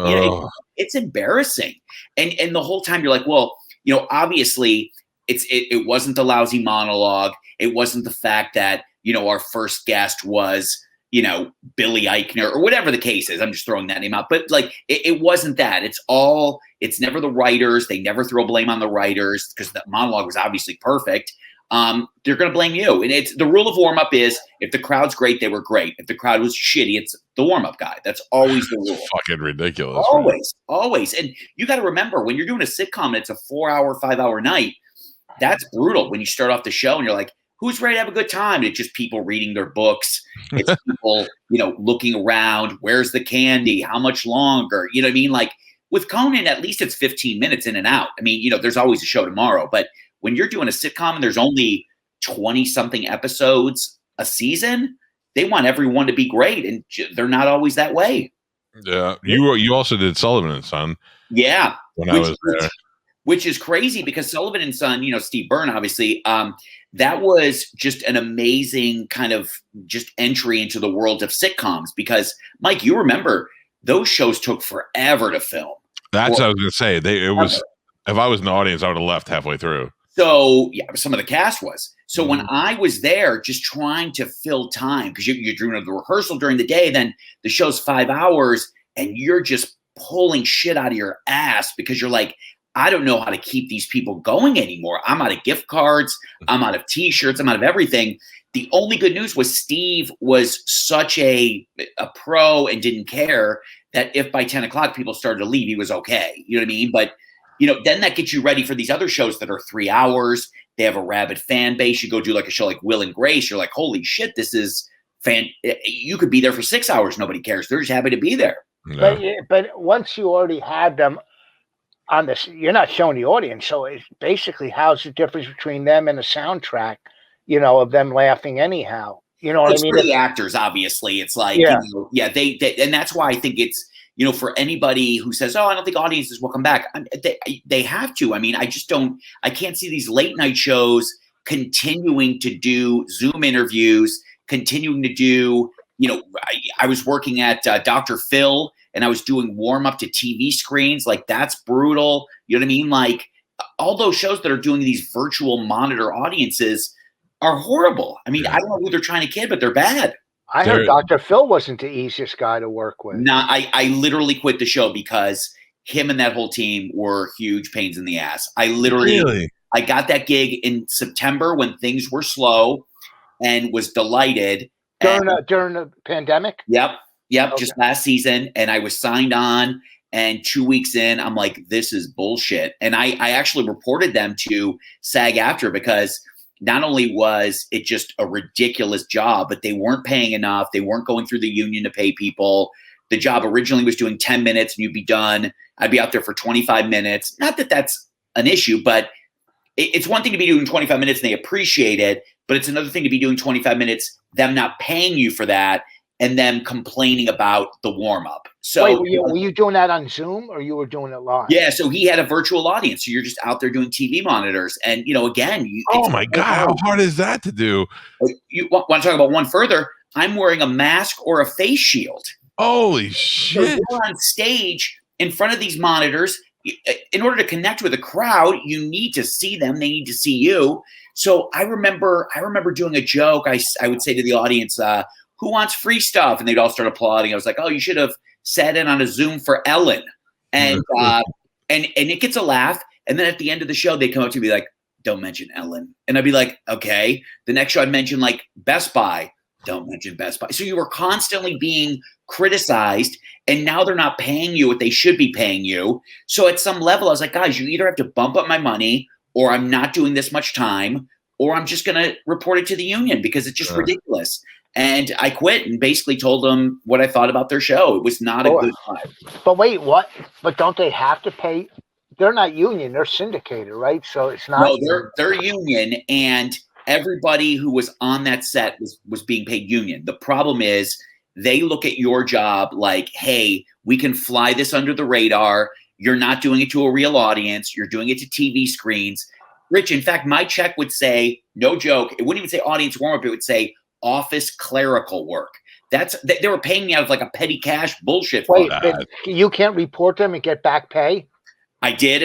It's embarrassing. And the whole time you're like, well, obviously it wasn't the lousy monologue. It wasn't the fact that, our first guest was, Billy Eichner or whatever the case is. I'm just throwing that name out, but like, it wasn't that. It's never the writers. They never throw blame on the writers because the monologue was obviously perfect. They're going to blame you. And it's the rule of warm up is if the crowd's great, they were great. If the crowd was shitty, it's the warm up guy. That's always the rule. Fucking ridiculous. Always. And you got to remember when you're doing a sitcom and it's a 4-hour, 5-hour night, that's brutal. When you start off the show and you're like, who's ready to have a good time? It's just people reading their books. It's people, looking around. Where's the candy? How much longer? You know what I mean? Like with Conan, at least it's 15 minutes in and out. I mean, there's always a show tomorrow, but when you're doing a sitcom and there's only 20-something episodes a season, they want everyone to be great, and they're not always that way. Yeah, you also did Sullivan and Son. Yeah, I was there. Which is crazy because Sullivan and Son, Steve Byrne, obviously, that was just an amazing kind of just entry into the world of sitcoms because, Mike, you remember those shows took forever to film. That's what I was going to say. If I was in the audience, I would have left halfway through. So yeah, some of the cast was. So when I was there, just trying to fill time because you're doing the rehearsal during the day, then the show's 5 hours, and you're just pulling shit out of your ass because you're like, I don't know how to keep these people going anymore. I'm out of gift cards. I'm out of T-shirts. I'm out of everything. The only good news was Steve was such a pro and didn't care that if by 10 o'clock people started to leave, he was okay. You know what I mean? But then that gets you ready for these other shows that are 3 hours. They have a rabid fan base. You go do like a show like Will and Grace. You're like, holy shit, this is you could be there for 6 hours. Nobody cares. They're just happy to be there. No. But once you already had them on this, you're not showing the audience. So it's basically, how's the difference between them and a soundtrack, of them laughing anyhow? You know what I mean? For the actors, obviously. It's like, they and that's why I think it's, for anybody who says, oh, I don't think audiences will come back. They have to. I mean, I can't see these late night shows continuing to do Zoom interviews, continuing to do, I was working at Dr. Phil and I was doing warm up to TV screens. Like, that's brutal. You know what I mean? Like, all those shows that are doing these virtual monitor audiences are horrible. I mean, I don't know who they're trying to kid, but they're bad. I heard Dr. Phil wasn't the easiest guy to work with. Nah, I literally quit the show because him and that whole team were huge pains in the ass. I got that gig in September when things were slow and was delighted. During the pandemic? Yep. Okay. Just last season. And I was signed on, and 2 weeks in, I'm like, this is bullshit. And I actually reported them to SAG-AFTRA because not only was it just a ridiculous job, but they weren't paying enough. They weren't going through the union to pay people. The job originally was doing 10 minutes and you'd be done. I'd be out there for 25 minutes. Not that that's an issue, but it's one thing to be doing 25 minutes and they appreciate it, but it's another thing to be doing 25 minutes, them not paying you for that, and them complaining about the warm-up. So wait, were you doing that on Zoom or you were doing it live? Yeah, so he had a virtual audience. So you're just out there doing TV monitors. And, again. Oh, my God, how hard is that to do? You want to talk about one further? I'm wearing a mask or a face shield. Holy shit. So you're on stage in front of these monitors. In order to connect with a crowd, you need to see them. They need to see you. So I remember doing a joke. I would say to the audience, who wants free stuff? And they'd all start applauding. I was like, oh, you should have sat in on a Zoom for Ellen. And and it gets a laugh. And then at the end of the show, they come up to me like, don't mention Ellen. And I'd be like, okay. The next show I'd mention like Best Buy. Don't mention Best Buy. So you were constantly being criticized, and now they're not paying you what they should be paying you. So at some level, I was like, guys, you either have to bump up my money, or I'm not doing this much time, or I'm just going to report it to the union because it's just ridiculous. And I quit and basically told them what I thought about their show. It was not a good time. But wait, what? But don't they have to pay? They're not union. They're syndicated, right? So it's not. No, they're union, and everybody who was on that set was being paid union. The problem is they look at your job like, hey, we can fly this under the radar. You're not doing it to a real audience. You're doing it to TV screens. Rich, in fact, my check would say, no joke, it wouldn't even say audience warm-up. It would say office clerical work. They were paying me out of like a petty cash bullshit. Wait, but you can't report them and get back pay? I did.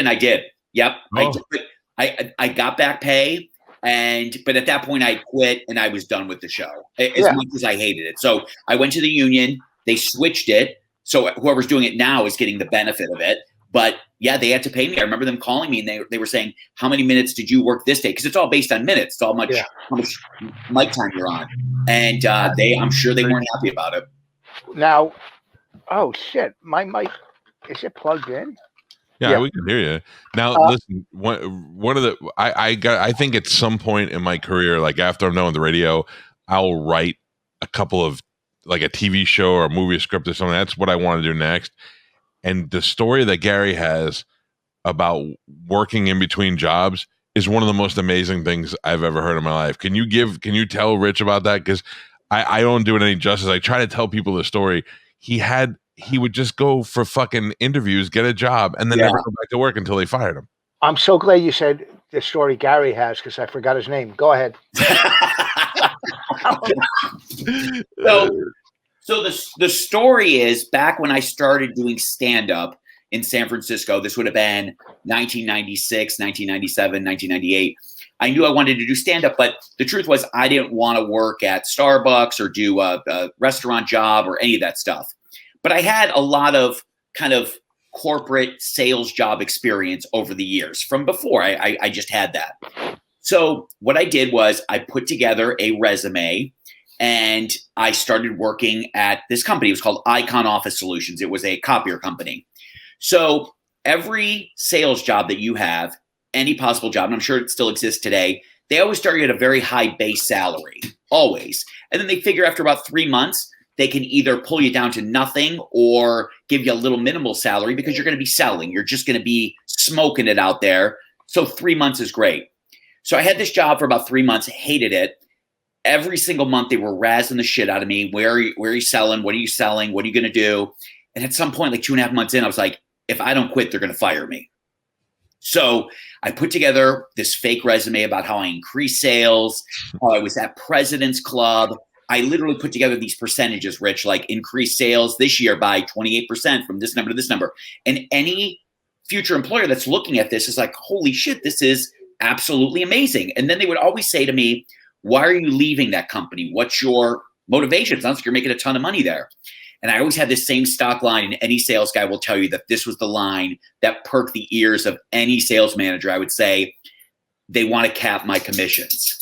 Yep. Oh. I got back pay. But at that point I quit and I was done with the show as much as I hated it. So I went to the union, they switched it. So whoever's doing it now is getting the benefit of it. But yeah, they had to pay me. I remember them calling me and they were saying, how many minutes did you work this day? Because it's all based on minutes. It's all how much mic time you're on. And I'm sure they weren't happy about it. Now, oh shit, my mic, is it plugged in? Yeah, we can hear you. Now, listen, one of the I think at some point in my career, like after I'm done with the radio, I'll write a couple of like a TV show or a movie script or something. That's what I want to do next. And the story that Gary has about working in between jobs is one of the most amazing things I've ever heard in my life. Can you tell Rich about that? Because I don't do it any justice. I try to tell people the story. He would just go for fucking interviews, get a job, and then never go back to work until they fired him. I'm so glad you said the story Gary has because I forgot his name. Go ahead. So the story is back when I started doing stand-up in San Francisco, this would have been 1996, 1997, 1998. I knew I wanted to do stand-up, but the truth was I didn't want to work at Starbucks or do a restaurant job or any of that stuff. But I had a lot of kind of corporate sales job experience over the years from before. I just had that. So what I did was I put together a resume and I started working at this company. It was called Icon Office Solutions. It was a copier company. So every sales job that you have, any possible job, and I'm sure it still exists today, they always start you at a very high base salary, always. And then they figure after about 3 months, they can either pull you down to nothing or give you a little minimal salary because you're going to be selling. You're just going to be smoking it out there. So 3 months is great. So I had this job for about 3 months, hated it. Every single month they were razzing the shit out of me. Where are you selling? What are you selling? What are you going to do? And at some point, like 2.5 months in, I was like, if I don't quit, they're going to fire me. So I put together this fake resume about how I increased sales, how I was at President's Club. I literally put together these percentages, Rich, like increased sales this year by 28% from this number to this number. And any future employer that's looking at this is like, holy shit, this is absolutely amazing. And then they would always say to me, why are you leaving that company? What's your motivation? It sounds like you're making a ton of money there. And I always had this same stock line, and any sales guy will tell you that this was the line that perked the ears of any sales manager. I would say, they want to cap my commissions.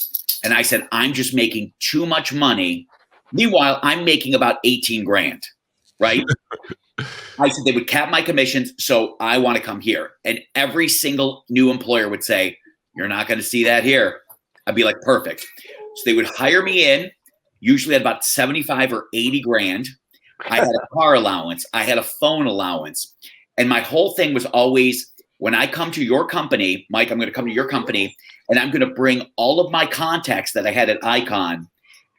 And I said, I'm just making too much money. Meanwhile, I'm making about 18 grand, right? I said they would cap my commissions, so I want to come here. And every single new employer would say, you're not going to see that here. I'd be like, perfect. So they would hire me in, usually at about 75 or 80 grand. I had a car allowance. I had a phone allowance. And my whole thing was always, when I come to your company, Mike, I'm going to come to your company and I'm going to bring all of my contacts that I had at Icon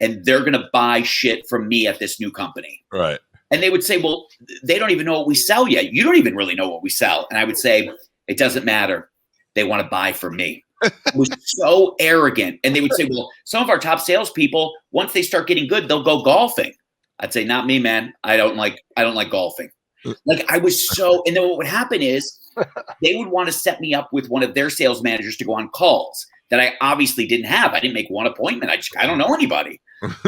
and they're going to buy shit from me at this new company. Right. And they would say, well, they don't even know what we sell yet. You don't even really know what we sell. And I would say, it doesn't matter. They want to buy from me. It was so arrogant. And they would say, well, some of our top salespeople, once they start getting good, they'll go golfing. I'd say, not me, man. I don't like golfing. Like I was so, and then what would happen is they would want to set me up with one of their sales managers to go on calls that I obviously didn't have. I didn't make one appointment. I don't know anybody.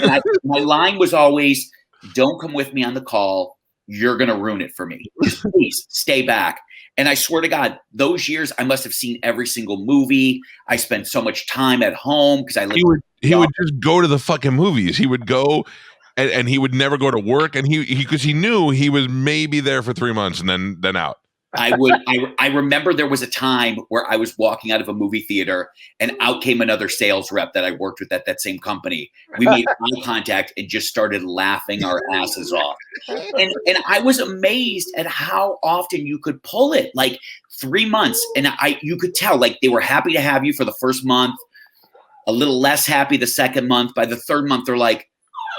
And my line was always, don't come with me on the call. You're going to ruin it for me. Just please stay back. And I swear to God, those years I must have seen every single movie. I spent so much time at home because he would just go to the fucking movies. He would go and he would never go to work. And because he knew he was maybe there for 3 months and then out. I remember there was a time where I was walking out of a movie theater and out came another sales rep that I worked with at that same company. We made eye contact and just started laughing our asses off. And I was amazed at how often you could pull it, like 3 months. And you could tell like they were happy to have you for the first month, a little less happy the second month. By the third month, they're like,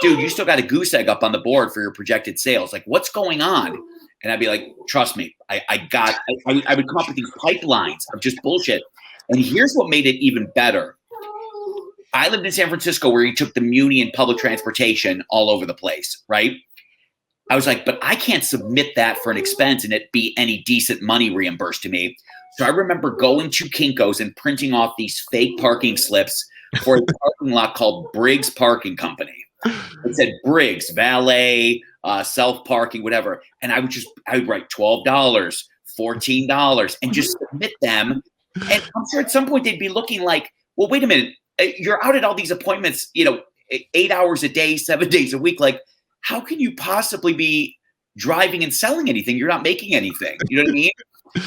dude, you still got a goose egg up on the board for your projected sales. Like, what's going on? And I'd be like, trust me, I would come up with these pipelines of just bullshit. And here's what made it even better. I lived in San Francisco where you took the Muni and public transportation all over the place, right? I was like, but I can't submit that for an expense and it be any decent money reimbursed to me. So I remember going to Kinko's and printing off these fake parking slips for a parking lot called Briggs Parking Company. It said Briggs, valet, self-parking, whatever. And I would write $12, $14 and just submit them. And I'm sure at some point they'd be looking like, well, wait a minute, you're out at all these appointments, 8 hours a day, 7 days a week. Like, how can you possibly be driving and selling anything? You're not making anything. You know what I mean?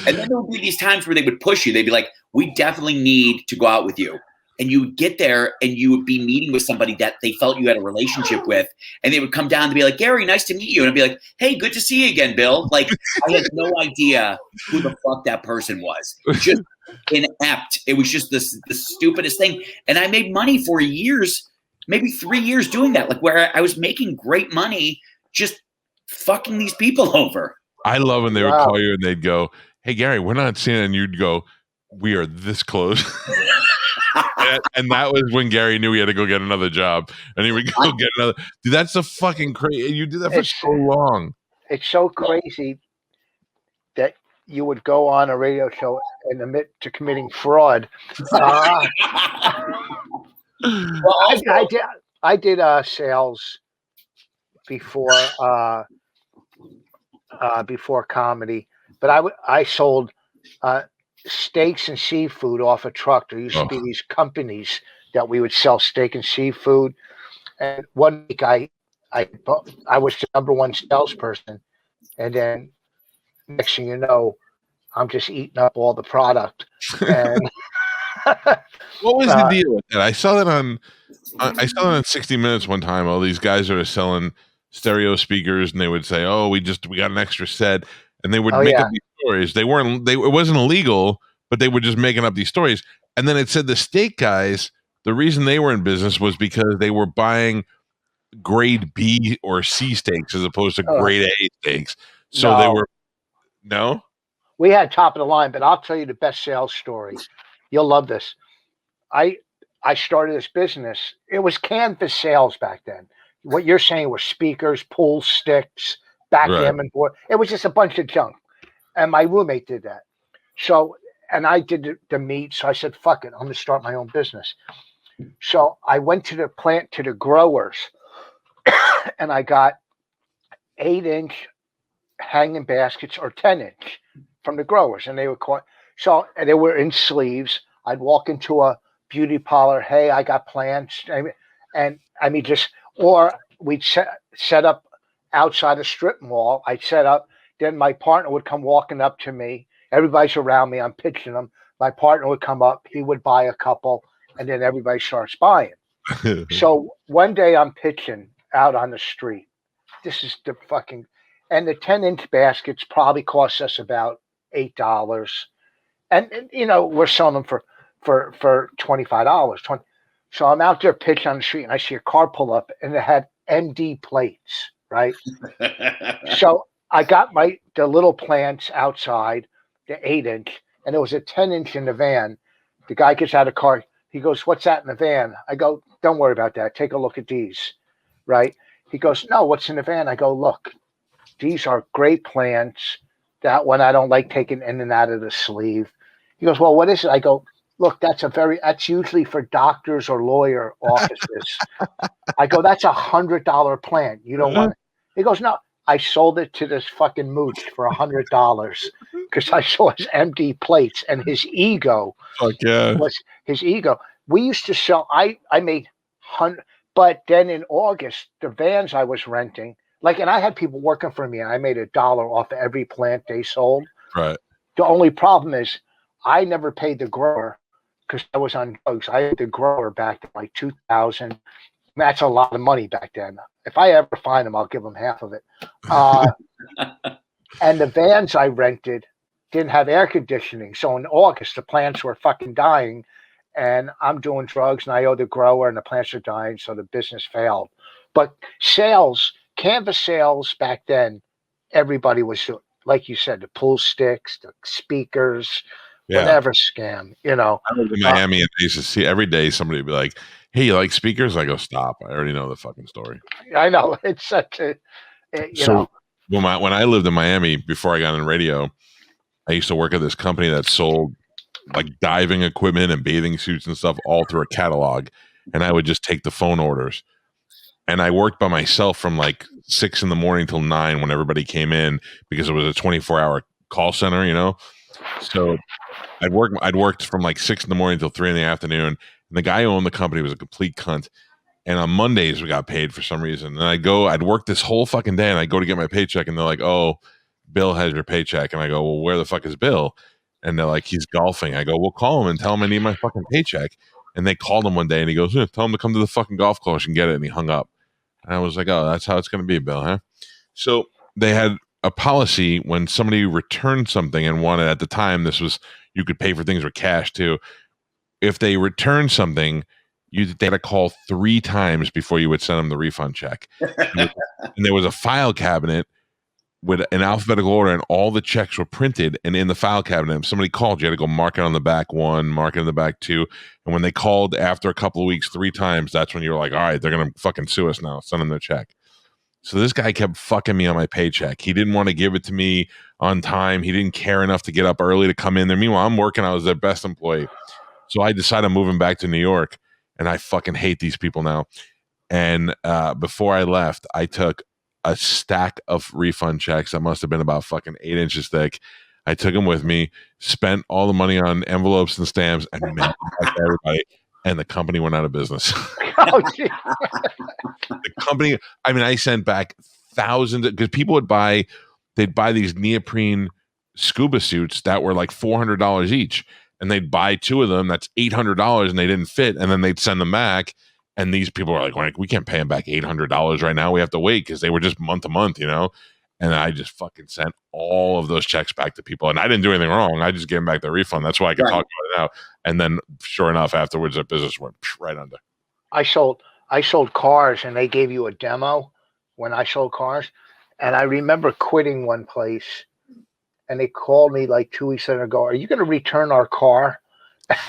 And then there would be these times where they would push you. They'd be like, we definitely need to go out with you. And you would get there and you would be meeting with somebody that they felt you had a relationship with. And they would come down to be like, Gary, nice to meet you. And I'd be like, hey, good to see you again, Bill. Like, I had no idea who the fuck that person was. Just inept. It was just the stupidest thing. And I made money for years, maybe 3 years doing that, like where I was making great money just fucking these people over. I love when they would call you and they'd go, hey, Gary, we're not seeing. And you'd go, we are this close. And that was when Gary knew he had to go get another job, and he would go get another. Dude, that's the fucking crazy. You did that for so long. It's so crazy that you would go on a radio show and admit to committing fraud. I did sales before comedy, but I sold steaks and seafood off a truck. There used to be these companies that we would sell steak and seafood. And one week I was the number one salesperson, and then next thing you know, I'm just eating up all the product. And what was the deal with that? I saw that on 60 Minutes one time. All these guys are selling stereo speakers, and they would say, "Oh, we got an extra set," and they would make up these stories. It wasn't illegal, but they were just making up these stories. And then it said the steak guys, the reason they were in business was because they were buying grade B or C steaks as opposed to grade A steaks. So they were we had top of the line, but I'll tell you the best sales story. You'll love this. I started this business. It was canvas sales back then. What you're saying were speakers, pool sticks, backgammon board. It was just a bunch of junk. And my roommate did that. So, and I did the meat. So I said, fuck it, I'm going to start my own business. So I went to the plant, to the growers, and I got 8-inch hanging baskets or 10-inch from the growers. And they were and they were in sleeves. I'd walk into a beauty parlor. Hey, I got plants. And I mean, or we'd set up outside a strip mall. I'd set up. Then my partner would come walking up to me. Everybody's around me. I'm pitching them. My partner would come up. He would buy a couple, and then everybody starts buying. So one day I'm pitching out on the street. This is the fucking, and the 10-inch baskets probably cost us about $8. And you know, we're selling them for $25. So I'm out there pitching on the street, and I see a car pull up, and it had MD plates, right? So I got the little plants outside, the 8-inch, and there was a 10-inch in the van. The guy gets out of the car. He goes, "What's that in the van?" I go, "Don't worry about that. Take a look at these," right? He goes, "No, what's in the van?" I go, "Look, these are great plants. That one I don't like taking in and out of the sleeve." He goes, "Well, what is it?" I go, "Look, that's usually for doctors or lawyer offices." I go, "That's $100 plant. You don't want it." He goes, "No." I sold it to this fucking mooch for $100 because I saw his empty plates, and his ego was his ego. We used to sell. I made 100, but then in August, the vans I was renting, and I had people working for me, and I made $1 off of every plant they sold. Right. The only problem is I never paid the grower because I was on drugs. I had the grower back to like 2000. That's a lot of money back then. If I ever find them, I'll give them half of it. And the vans I rented didn't have air conditioning. So in August, the plants were fucking dying, and I'm doing drugs, and I owe the grower, and the plants are dying. So the business failed. But canvas sales back then, everybody was doing, like you said, the pool sticks, the speakers, whatever scam, you know. I lived in Miami, and I used to see every day somebody would be like, "Hey, you like speakers?" I go, "Stop. I already know the fucking story." I know. It's such a, you know. When I lived in Miami, before I got in radio, I used to work at this company that sold like diving equipment and bathing suits and stuff all through a catalog. And I would just take the phone orders. And I worked by myself from like 6 a.m. till 9 when everybody came in, because it was a 24-hour call center, you know? So I'd worked from like 6 a.m. till 3 p.m. And the guy who owned the company was a complete cunt. And on Mondays we got paid for some reason. And I'd work this whole fucking day, and I go to get my paycheck, and they're like, "Oh, Bill has your paycheck." And I go, "Well, where the fuck is Bill?" And they're like, "He's golfing." I go, "Well, call him and tell him I need my fucking paycheck." And they called him one day, and he goes, "Tell him to come to the fucking golf course and get it." And he hung up. And I was like, "Oh, that's how it's going to be, Bill, huh?" So they had a policy when somebody returned something and wanted, at the time, this was, you could pay for things with cash too. If they returned something, they had to call 3 times before you would send them the refund check. And there was a file cabinet with an alphabetical order, and all the checks were printed and in the file cabinet. If somebody called, you had to go mark it on the back 1, mark it on the back 2. And when they called after a couple of weeks 3 times, that's when you were like, all right, they're going to fucking sue us now. Send them their check. So this guy kept fucking me on my paycheck. He didn't want to give it to me on time. He didn't care enough to get up early to come in there. Meanwhile, I'm working. I was their best employee. So I decided I'm moving back to New York, and I fucking hate these people now. And before I left, I took a stack of refund checks that must have been about fucking 8 inches thick. I took them with me, spent all the money on envelopes and stamps, and mailed them back to everybody. And the company went out of business. Oh, gee. The company, I mean, I sent back thousands because people they'd buy these neoprene scuba suits that were like $400 each. And they'd buy 2 of them. That's $800, and they didn't fit. And then they'd send them back. And these people were like, we can't pay them back $800 right now. We have to wait because they were just month to month, you know? And I just fucking sent all of those checks back to people. And I didn't do anything wrong. I just gave them back their refund. That's why I can talk about it now. And then sure enough, afterwards, their business went right under. I sold cars, and they gave you a demo when I sold cars. And I remember quitting one place, and they called me like 2 weeks later and go, are you going to return our car?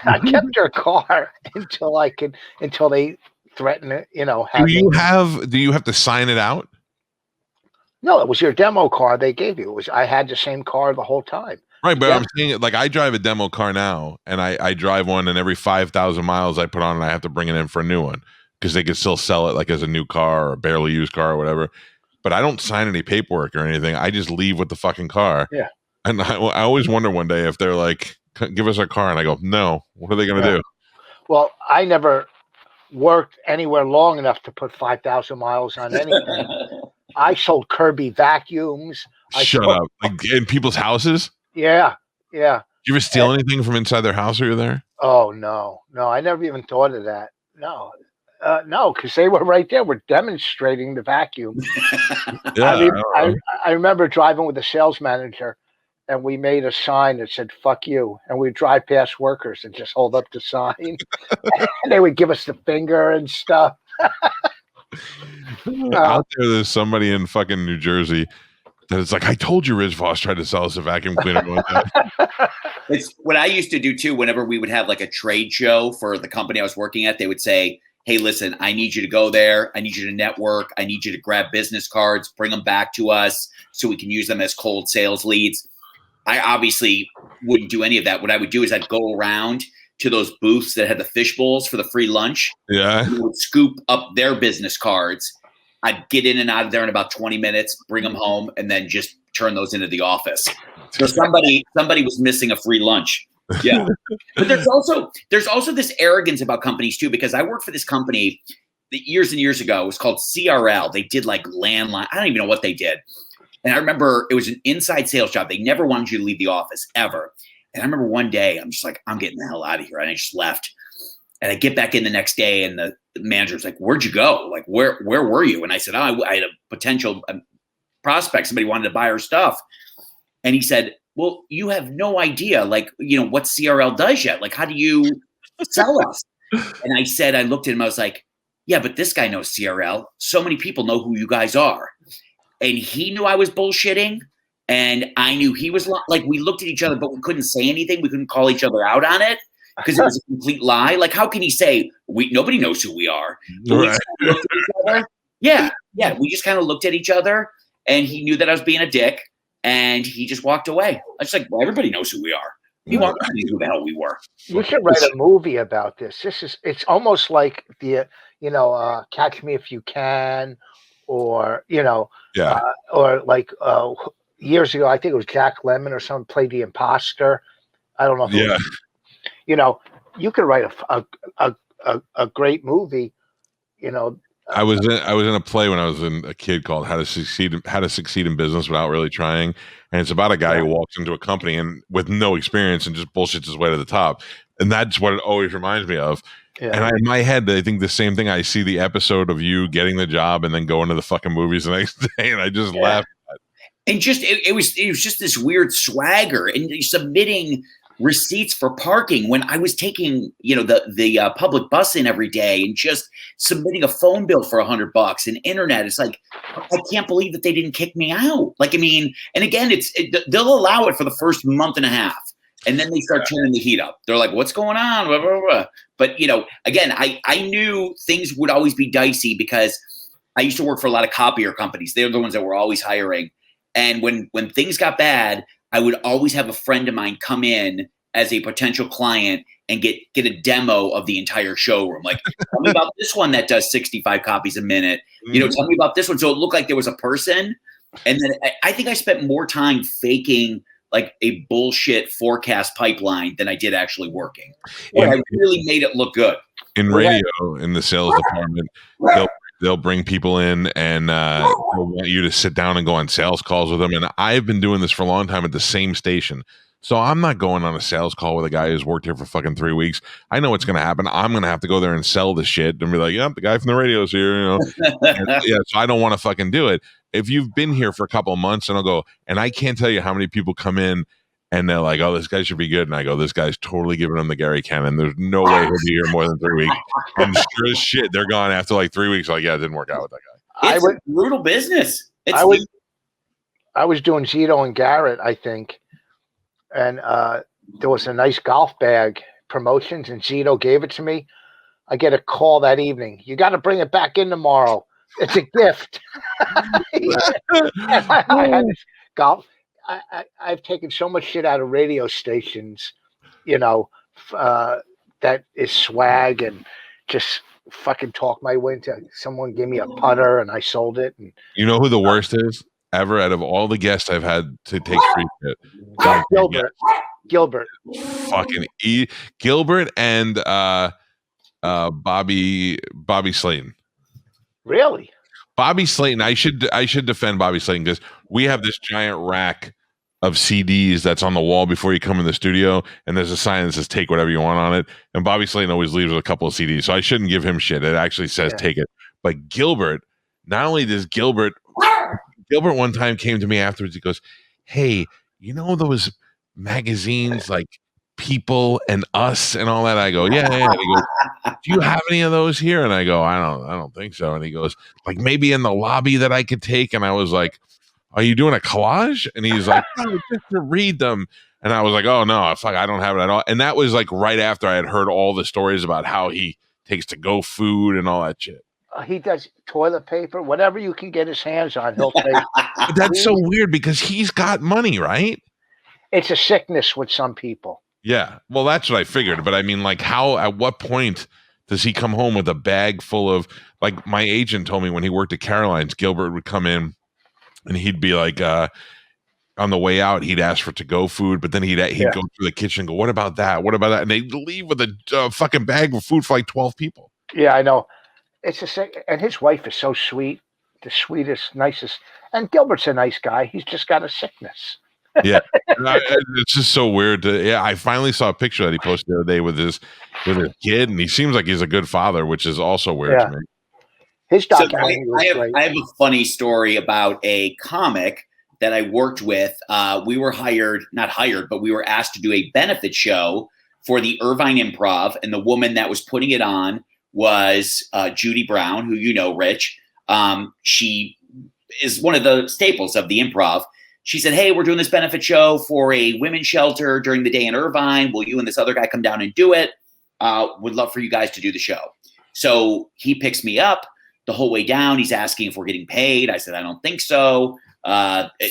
I kept their car until they threatened it, you know. Do you have to sign it out? No, it was your demo car they gave you. I had the same car the whole time. Right, but I'm saying, like, I drive a demo car now, and I drive one, and every 5,000 miles I put on, and I have to bring it in for a new one because they could still sell it like as a new car or a barely used car or whatever. But I don't sign any paperwork or anything. I just leave with the fucking car. Yeah. And I always wonder one day if they're like, give us our car, and I go, no. What are they going to do? Well, I never worked anywhere long enough to put 5,000 miles on anything. I sold Kirby vacuums. Shut up! Like in people's houses? Yeah. Did you ever steal anything from inside their house while you were there? Oh no, I never even thought of that. No, because they were right there. We're demonstrating the vacuum. Yeah, I remember driving with a sales manager, and we made a sign that said "fuck you," and we'd drive past workers and just hold up the sign, and they would give us the finger and stuff. Out there's somebody in fucking New Jersey that it's like, I told you Riz Voss tried to sell us a vacuum cleaner. It's what I used to do too. Whenever we would have like a trade show for the company I was working at, they would say, hey, listen, I need you to go there. I need you to network. I need you to grab business cards, bring them back to us so we can use them as cold sales leads. I obviously wouldn't do any of that. What I would do is I'd go around to those booths that had the fish bowls for the free lunch. Yeah. We would scoop up their business cards. I'd get in and out of there in about 20 minutes, bring them home, and then just turn those into the office. So somebody was missing a free lunch. Yeah. But there's also this arrogance about companies too, because I worked for this company that years and years ago. It was called CRL. They did like landline. I don't even know what they did. And I remember it was an inside sales job. They never wanted you to leave the office ever. And I remember one day I'm just like, I'm getting the hell out of here. And I just left. And I get back in the next day, and the manager was like, where'd you go? Like, where were you? And I said, I had a potential prospect. Somebody wanted to buy our stuff. And he said, well, you have no idea, like, you know, what CRL does yet. Like, how do you sell us? And I said, I looked at him, I was like, yeah, but this guy knows CRL. So many people know who you guys are. And he knew I was bullshitting. And I knew he was like, we looked at each other, but we couldn't say anything. We couldn't call each other out on it because it was a complete lie. Like, how can he say nobody knows who we are? Right. Yeah. We just kind of looked at each other, and he knew that I was being a dick, and he just walked away. I was like, well, everybody knows who we are. He wanted to know who the hell we were. You should write a movie about this. It's almost like the, Catch Me If You Can, or, or like, years ago, I think it was Jack Lemmon or someone played the imposter. I don't know. You could write a great movie. I was in a play when I was a kid called How to Succeed in Business Without Really Trying, and it's about a guy who walks into a company and with no experience and just bullshits his way to the top, and that's what it always reminds me of. Yeah. And in my head, I think the same thing. I see the episode of you getting the job and then going to the fucking movies the next day, and I just laugh. And just it was just this weird swagger, and submitting receipts for parking when I was taking, the public bus in every day and just submitting a phone bill for $100 and internet. It's like, I can't believe that they didn't kick me out. Like, I mean, and again, they'll allow it for the first month and a half. And then they start turning the heat up. They're like, what's going on? Blah, blah, blah. But, again, I knew things would always be dicey because I used to work for a lot of copier companies. They're the ones that were always hiring. And when things got bad, I would always have a friend of mine come in as a potential client and get a demo of the entire showroom. Like, tell me about this one that does 65 copies a minute. Tell me about this one. So it looked like there was a person. And then I think I spent more time faking like a bullshit forecast pipeline than I did actually working. Where I really made it look good. In radio, in the sales department, they'll bring people in and they'll want you to sit down and go on sales calls with them. And I've been doing this for a long time at the same station. So I'm not going on a sales call with a guy who's worked here for fucking 3 weeks. I know what's going to happen. I'm going to have to go there and sell the shit and be like, yep, the guy from the radio's here. So I don't want to fucking do it. If you've been here for a couple of months, and I'll go, and I can't tell you how many people come in and they're like, oh, this guy should be good. And I go, this guy's totally giving him the Gary Cannon. There's no way he'll be here more than 3 weeks. And sure as shit, they're gone after like 3 weeks. Like, yeah, it didn't work out with that guy. It's a brutal business. I was doing Zito and Garrett, I think. And there was a nice golf bag promotions, and Zito gave it to me. I get a call that evening. You got to bring it back in tomorrow. It's a gift. I had this golf. I've taken so much shit out of radio stations, that is swag and just fucking talk my way into. Someone gave me a putter and I sold it. And you know who the worst is ever out of all the guests I've had to take free shit? Gilbert. Fucking Gilbert and Bobby Slayton. Really? Bobby Slayton, I should defend Bobby Slayton because we have this giant rack of CDs that's on the wall before you come in the studio, and there's a sign that says "Take whatever you want" on it. And Bobby Slayton always leaves with a couple of CDs, so I shouldn't give him shit. It actually says "Take it." But Gilbert, not only does Gilbert one time came to me afterwards. He goes, "Hey, you know those magazines like People and Us and all that?" I go, yeah. And he goes, "Do you have any of those here?" And I go, I don't think so. And he goes, like, maybe in the lobby that I could take. And I was like, are you doing a collage? And he's like, no, just to read them. And I was like, oh no, fuck, I don't have it at all. And that was like right after I had heard all the stories about how he takes to go food and all that shit. He does toilet paper, whatever you can get his hands on, he'll take. That's so weird because he's got money, right? It's a sickness with some people. Yeah, well, that's what I figured. But I mean, like, at what point does he come home with a bag full of, like, my agent told me when he worked at Caroline's, Gilbert would come in and he'd be like, on the way out, he'd ask for to-go food, but then he'd go through the kitchen and go, what about that? What about that? And they'd leave with a fucking bag of food for like 12 people. Yeah, I know. It's a sick, and his wife is so sweet, the sweetest, nicest. And Gilbert's a nice guy. He's just got a sickness. Yeah, it's just so weird. I finally saw a picture that he posted the other day with his kid, and he seems like he's a good father, which is also weird to me. His documentary I have a funny story about a comic that I worked with. We were not hired, but we were asked to do a benefit show for the Irvine Improv, and the woman that was putting it on was Judy Brown, who you know, Rich. She is one of the staples of the Improv. She said, hey, we're doing this benefit show for a women's shelter during the day in Irvine. Will you and this other guy come down and do it? Would love for you guys to do the show. So he picks me up the whole way down. He's asking if we're getting paid. I said, I don't think so.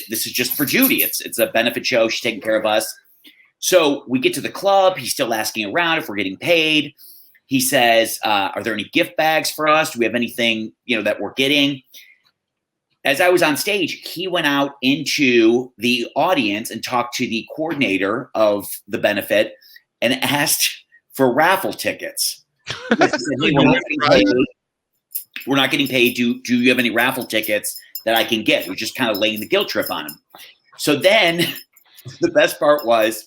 This is just for Judy. It's a benefit show. She's taking care of us. So we get to the club. He's still asking around if we're getting paid. He says, are there any gift bags for us? Do we have anything, that we're getting? As I was on stage, he went out into the audience and talked to the coordinator of the benefit and asked for raffle tickets. He said, hey, we're not getting paid. Do you have any raffle tickets that I can get? We're just kind of laying the guilt trip on him. So then the best part was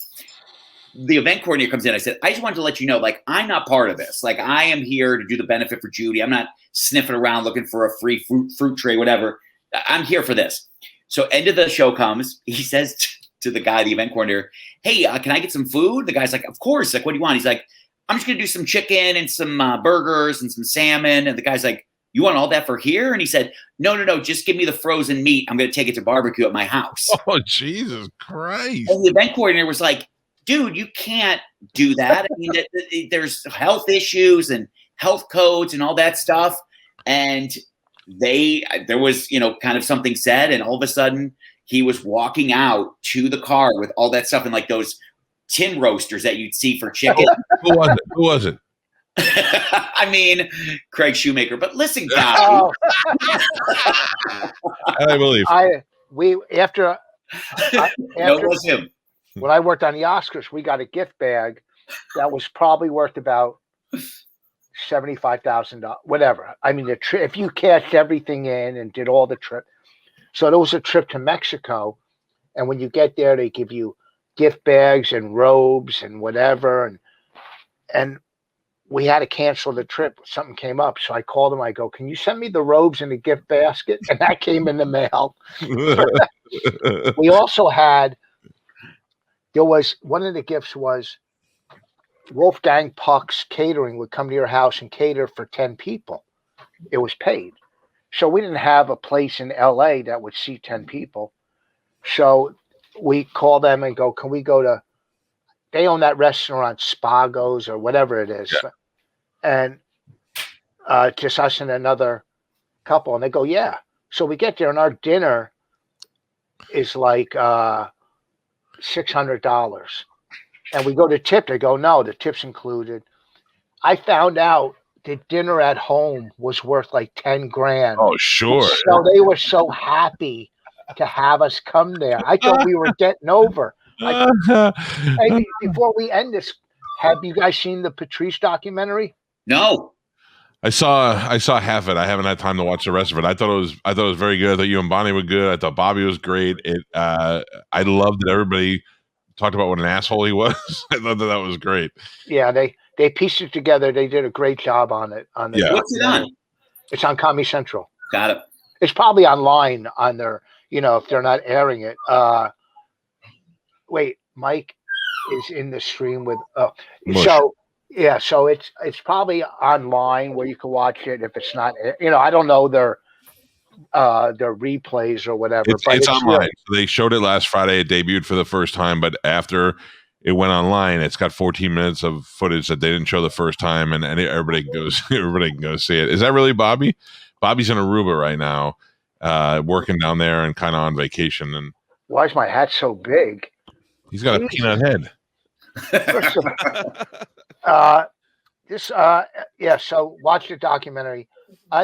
the event coordinator comes in. I said, I just wanted to let you know, like, I'm not part of this. Like, I am here to do the benefit for Judy. I'm not sniffing around looking for a free fruit tray, whatever. I'm here for this. So end of the show comes. He says to to the guy, the event coordinator, hey, can I get some food? The guy's like, of course. Like, what do you want? He's like, I'm just going to do some chicken and some burgers and some salmon. And the guy's like, you want all that for here? And he said, no, just give me the frozen meat. I'm going to take it to barbecue at my house. Oh, Jesus Christ. And the event coordinator was like, dude, you can't do that. I mean, there's health issues and health codes and all that stuff. And there was, kind of something said, and all of a sudden he was walking out to the car with all that stuff and like those tin roasters that you'd see for chicken. Who was it? I mean, Craig Shoemaker. But listen, guys. Oh, I believe. After No, it was him. when I worked on the Oscars, we got a gift bag that was probably worth about $75,000, whatever. I mean, if you cashed everything in and did all the trip. So there was a trip to Mexico, and when you get there, they give you gift bags and robes and whatever. And we had to cancel the trip. Something came up. So I called him. I go, can you send me the robes in the gift basket? And that came in the mail. We also one of the gifts was Wolfgang Puck's Catering would come to your house and cater for 10 people. It was paid. So we didn't have a place in LA that would seat 10 people. So we call them and go, can we go to, they own that restaurant, Spago's or whatever it is. Yeah. And just us and another couple. And they go, yeah. So we get there and our dinner is like $600. And we go to tip. They go, no, the tip's included. I found out the dinner at home was worth like 10 grand. Oh, sure. So they were so happy to have us come there. I thought we were getting over. Hey, before we end this, have you guys seen the Patrice documentary? No. I saw half of it. I haven't had time to watch the rest of it. I thought it was very good. I thought you and Bonnie were good. I thought Bobby was great. I loved that everybody talked about what an asshole he was. I thought that was great. Yeah, they pieced it together. They did a great job on it. Yeah. What's it on? It's on Comedy Central. Got it. It's probably online on their, if they're not airing it. Wait, Mike is in the stream with. So it's probably online where you can watch it if it's not. I don't know their replays or whatever. It's online. So they showed it last Friday. It debuted for the first time, but after it went online, it's got 14 minutes of footage that they didn't show the first time, and everybody can go see it. Is that really Bobby? Bobby's in Aruba right now, working down there and kind of on vacation. And why is my hat so big? He's got a peanut head. So watch the documentary.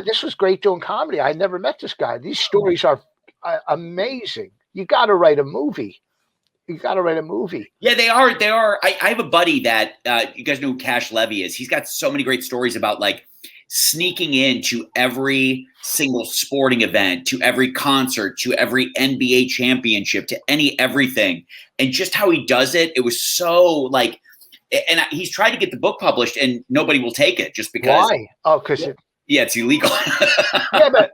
This was great doing comedy. I never met this guy. These stories are amazing. You got to write a movie. Yeah, they are. I have a buddy that you guys know who Cash Levy is. He's got so many great stories about like sneaking into every single sporting event, to every concert, to every NBA championship, to everything. And just how he does it. It was so like, and he's tried to get the book published and nobody will take it just because. Why? Oh, because it's illegal. Yeah, but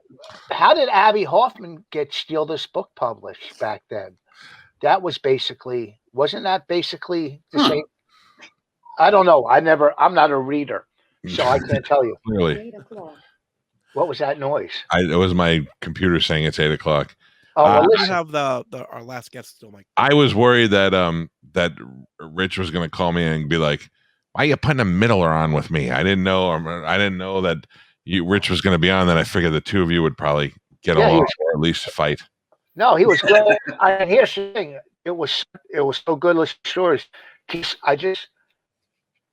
how did Abby Hoffman steal this book published back then? Wasn't that basically the same? I don't know. I'm not a reader, so I can't tell you. Really? What was that noise? It was my computer saying it's 8:00. Oh, well, We listen. have our last guest still, Mike. I was worried that Rich was going to call me and be like, "Why are you putting a middler on with me?" I didn't know that Rich was going to be on. Then I figured the two of you would probably get along or at least fight. No, he was good. Here's the thing. It was so good listening to stories.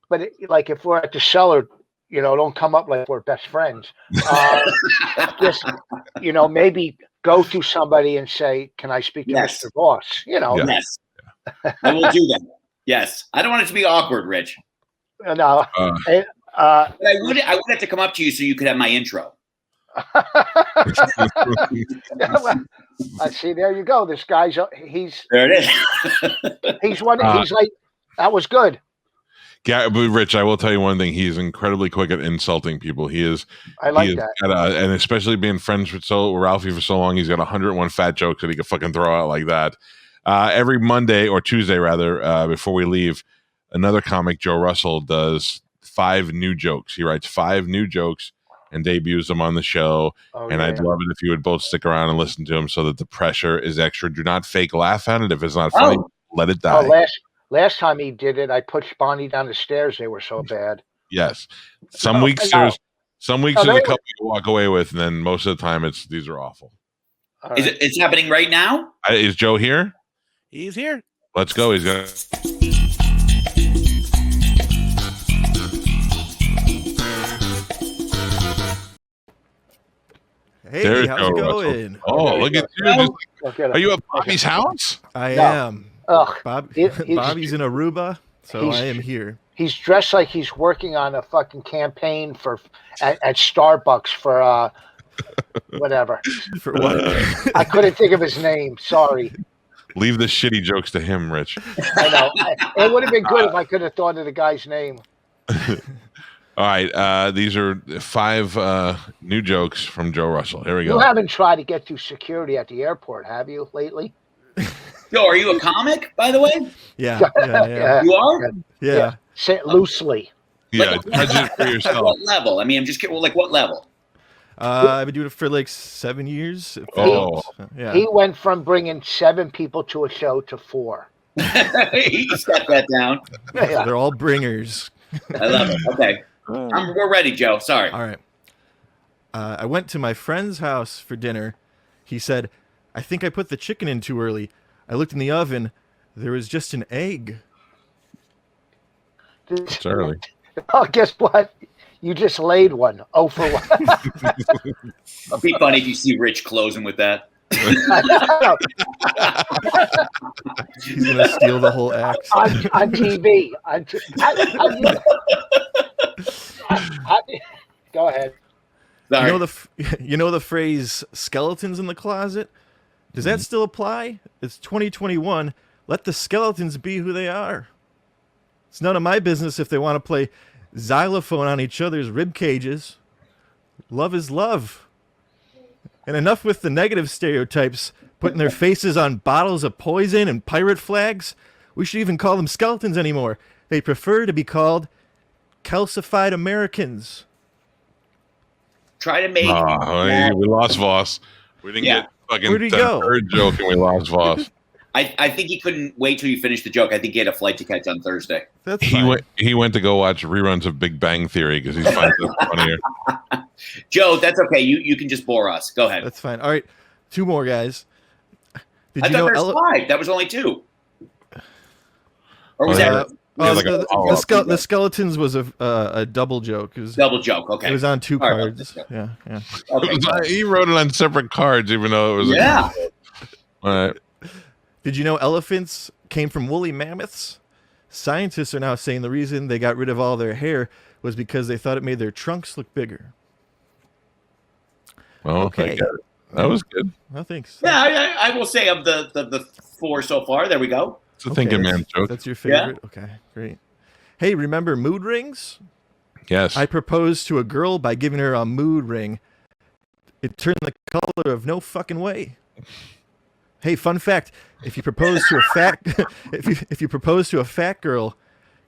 Like if we're at the cellar, don't come up like we're best friends. Just maybe go to somebody and say, "Can I speak to Mr. Boss?" Yes, I will do that. Yes, I don't want it to be awkward, Rich. No, but I would have to come up to you so you could have my intro. I see. There you go. This guy's there it is. He's one. He's like, that was good. Yeah, but Rich, I will tell you one thing. He's incredibly quick at insulting people. He is. I like that. And especially being friends with Ralphie for so long, he's got 101 fat jokes that he can fucking throw out like that. Every Monday or Tuesday, rather, before we leave, another comic, Joe Russell, does 5 new jokes. He writes 5 new jokes and debuts them on the show. And I'd love it if you would both stick around and listen to him so that the pressure is extra. Do not fake laugh at it. If it's not funny, let it die. Last time he did it, I pushed Bonnie down the stairs. They were so bad. Yes. Some weeks there's a couple you walk away with, and then most of the time these are awful. Right. It's happening right now? Is Joe here? He's here. Let's go. He's gonna. Hey, There's how's Joe it Russell. going? Oh, look at you. Are you at Bobby's house? I am. Ugh. Bobby's in Aruba, so I am here. He's dressed like he's working on a fucking campaign at Starbucks for whatever. For what? I couldn't think of his name. Sorry. Leave the shitty jokes to him, Rich. I know. It would have been good if I could have thought of the guy's name. All right. These are 5 new jokes from Joe Russell. Here we go. You haven't tried to get through security at the airport, have you, lately? Joe, are you a comic, by the way? Yeah. You are? Yeah. Say it loosely. Yeah, judge it for yourself. What level? I mean, I'm just kidding. Like, what level? I've been doing it for like 7 years. Yeah. He went from bringing 7 people to a show to 4. He stepped that down. Yeah. They're all bringers. I love it. Okay. We're ready, Joe. Sorry. All right. I went to my friend's house for dinner. He said, I think I put the chicken in too early. I looked in the oven. There was just an egg. It's early. Oh, guess what? You just laid one. Oh, for 1. It'd be funny if you see Rich closing with that. He's going to steal the whole act. On TV. Go ahead. Sorry. You know the phrase skeletons in the closet? Does that still apply? It's 2021. Let the skeletons be who they are. It's none of my business if they want to play xylophone on each other's rib cages. Love is love. And enough with the negative stereotypes, putting their faces on bottles of poison and pirate flags. We should even call them skeletons anymore. They prefer to be called calcified Americans. Try to make. We lost Voss. We didn't get fucking Where'd he go? Third joke, and we lost Voss. I think he couldn't wait till you finished the joke. I think he had a flight to catch on Thursday. That's fine. He went to go watch reruns of Big Bang Theory because he finds it funnier. Joe, that's okay. You can just bore us. Go ahead. That's fine. All right, 2 more guys. I thought there was 5. That was only 2. Or was that? The skeletons was a double joke. It was double joke. Okay. It was on 2 cards. Yeah. Okay. He wrote it on separate cards, even though it was. Yeah. All right. Did you know elephants came from woolly mammoths? Scientists are now saying the reason they got rid of all their hair was because they thought it made their trunks look bigger. Well, okay. That was good. Well, thanks. Yeah, I will say of the 4 so far. There we go. It's a thinking man joke. That's your favorite? Yeah. Okay, great. Hey, remember mood rings? Yes. I proposed to a girl by giving her a mood ring. It turned the color of no fucking way. Hey, fun fact: if you propose to a fat, if you propose to a fat girl,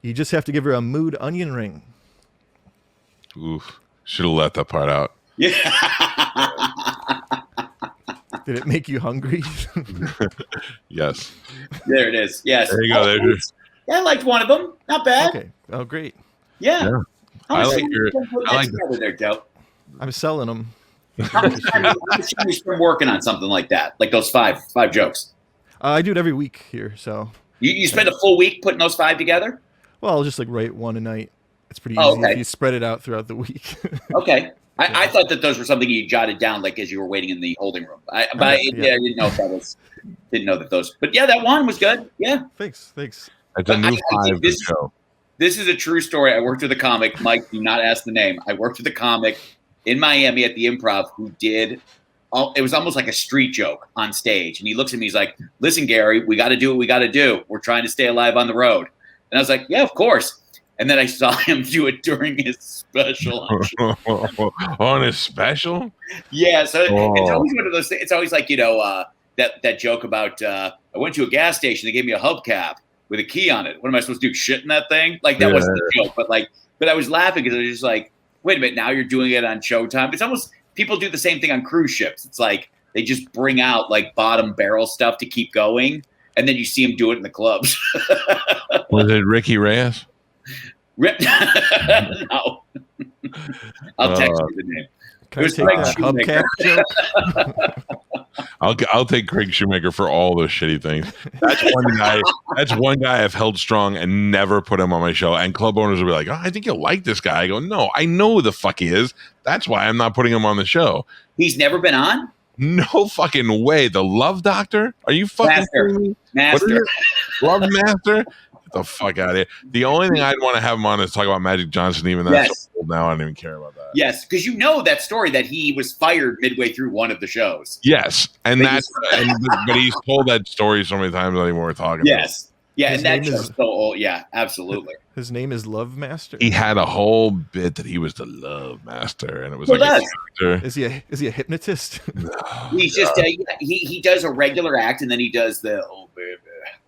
you just have to give her a mood onion ring. Oof! Should have let that part out. Yeah. Did it make you hungry? Yes. There it is. Yes. There you go. There I liked one of them. Not bad. Okay. Oh, great. Yeah. I like your. I like there, Joe. I'm selling them. I'm working on something like that, like those five jokes. I do it every week here, so. You spend a full week putting those 5 together? Well, I'll just like write one a night. It's pretty easy if you spread it out throughout the week. Okay. I thought that those were something you jotted down, like as you were waiting in the holding room. I didn't know if that was. Didn't know that those. But yeah, that one was good. Yeah. Thanks. It's a new 5 to show. This is a true story. I worked with a comic. Mike, do not ask the name. I worked with a comic in Miami at the Improv who did. It was almost like a street joke on stage, and he looks at me. He's like, "Listen, Gary, we got to do what we got to do. We're trying to stay alive on the road." And I was like, "Yeah, of course." And then I saw him do it during his special. On his special? Yeah. So it's always one of those things. It's always like, there's that joke about I went to a gas station, they gave me a hubcap with a key on it. What am I supposed to do? Shit in that thing? Like that wasn't the joke, but I was laughing because I was just like, wait a minute, now you're doing it on Showtime. It's almost people do the same thing on cruise ships. It's like they just bring out like bottom barrel stuff to keep going, and then you see them do it in the clubs. Was it Ricky Reyes? No. I'll text you the name. Can I take that hubcap joke? I'll take Craig Shoemaker for all those shitty things. That's one guy. That's one guy I've held strong and never put him on my show. And club owners will be like, "Oh, I think you'll like this guy." I go, "No, I know who the fuck he is. That's why I'm not putting him on the show." He's never been on? No fucking way. The Love Doctor? Are you fucking kidding me? Master. Love Master? Get the fuck out of here. The only thing I'd want to have him on is talk about Magic Johnson, even though that's so old now. I don't even care about that. Yes, because you know that story that he was fired midway through one of the shows. Yes, and but he's told that story so many times. Not even worth talking. Yes, about. Yeah, and that show's so old. Yeah, absolutely. His name is Love Master. He had a whole bit that he was the Love Master, and it was Is he a hypnotist? No, he's just he does a regular act, and then he does the baby.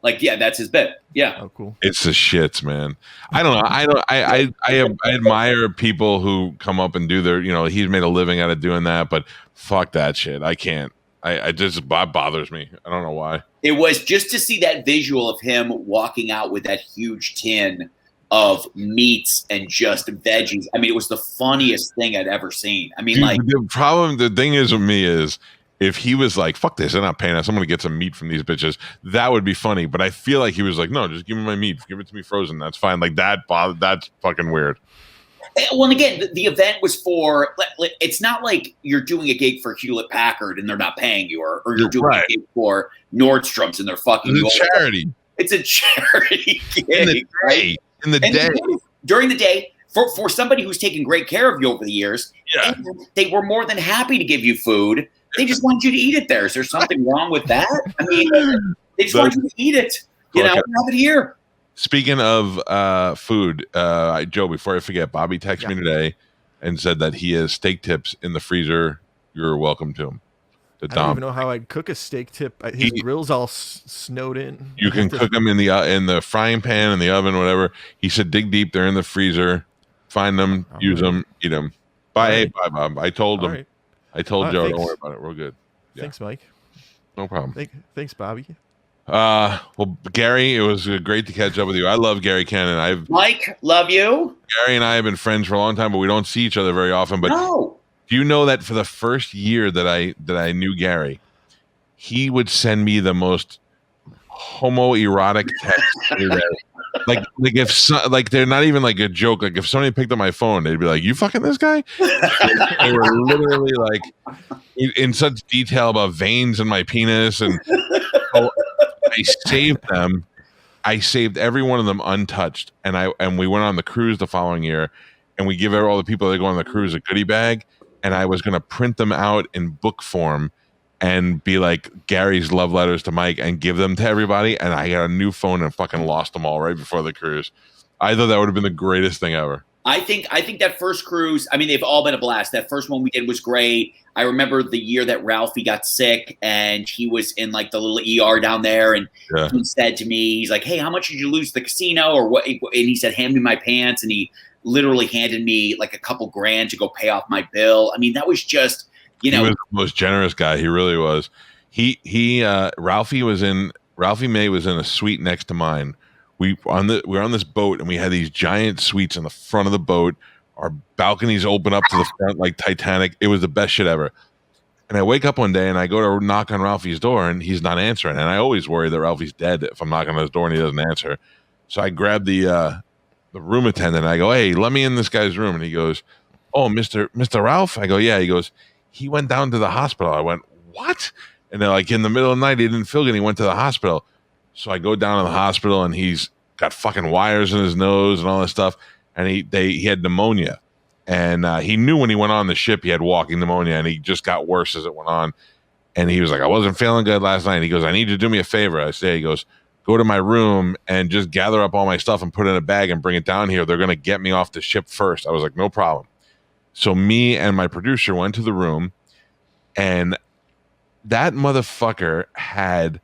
Like, yeah, that's his bit. Yeah. Oh, cool. It's the shits, man. I don't know. I admire people who come up and do their, he's made a living out of doing that, but fuck that shit. I can't. I just bothers me. I don't know why. It was just to see that visual of him walking out with that huge tin of meats and just veggies. I mean, it was the funniest thing I'd ever seen. I mean, dude, the thing is with me is, if he was like, fuck this, they're not paying us, I'm going to get some meat from these bitches, that would be funny. But I feel like he was like, no, just give me my meat. Give it to me frozen. That's fine. Like, that's fucking weird. Well, and again, the event was for, it's not like you're doing a gig for Hewlett-Packard and they're not paying you, or you're doing a gig for Nordstrom's and they're fucking you. It's a charity. It's a charity gig, right? In the day. During the day. For somebody who's taken great care of you over the years, they were more than happy to give you food. They just want you to eat it there. Is there something wrong with that? I mean, they just want you to eat it. Have it here. Speaking of food, Joe, before I forget, Bobby texted me today and said that he has steak tips in the freezer. You're welcome to them. I don't even know how I'd cook a steak tip. His grill's all snowed in. You can cook them in the frying pan, in the oven, whatever. He said dig deep. They're in the freezer. Find them, use them, eat them. Bye, Bob. I told him. I told Joe, don't worry about it. We're good. Yeah. Thanks, Mike. No problem. Thanks, Bobby. Well, Gary, it was great to catch up with you. I love Gary Cannon. Mike, love you. Gary and I have been friends for a long time, but we don't see each other very often. But do you know that for the first year that I knew Gary, he would send me the most homoerotic text every day. Like if they're not even like a joke. Like if somebody picked up my phone, they'd be like, "You fucking this guy?" They were literally like in such detail about veins in my penis, and I saved them. I saved every one of them untouched, and we went on the cruise the following year, and we give all the people that go on the cruise a goodie bag, and I was going to print them out in book form and be like Gary's love letters to Mike and give them to everybody. And I got a new phone and fucking lost them all right before the cruise. I thought that would have been the greatest thing ever. I think that first cruise, I mean, they've all been a blast. That first one we did was great. I remember the year that Ralphie got sick and he was in like the little ER down there. And he said to me, he's like, "Hey, how much did you lose at the casino?" Or what? And he said, "Hand me my pants." And he literally handed me like a couple grand to go pay off my bill. I mean, that was just, he was the most generous guy. He really was. Ralphie May was in a suite next to mine. We were on this boat and we had these giant suites in the front of the boat. Our balconies open up to the front like Titanic. It was the best shit ever. And I wake up one day and I go to knock on Ralphie's door and he's not answering. And I always worry that Ralphie's dead if I'm knocking on his door and he doesn't answer. So I grab the room attendant and I go, "Hey, let me in this guy's room." And he goes, "Oh, Mr. Ralph?" I go, "Yeah." He goes, "He went down to the hospital." I went, "What?" And they're like, in the middle of the night, he didn't feel good. He went to the hospital. So I go down to the hospital and he's got fucking wires in his nose and all this stuff. And he had pneumonia. And he knew when he went on the ship, he had walking pneumonia and he just got worse as it went on. And he was like, "I wasn't feeling good last night." He goes, "I need you to do me a favor." I say, he goes, "Go to my room and just gather up all my stuff and put it in a bag and bring it down here. They're going to get me off the ship first." I was like, "No problem." So me and my producer went to the room and that motherfucker had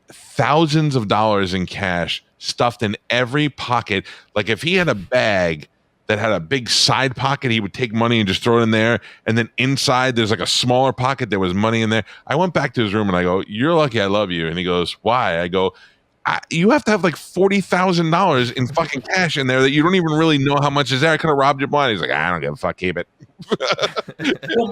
thousands of dollars in cash stuffed in every pocket. Like if he had a bag that had a big side pocket, he would take money and just throw it in there. And then inside there's like a smaller pocket, there was money in there. I went back to his room and I go, "You're lucky I love you." And he goes, "Why?" I go, "You have to have like $40,000 in fucking cash in there that you don't even really know how much is there. I could have robbed your blind." He's like, "I don't give a fuck, keep it."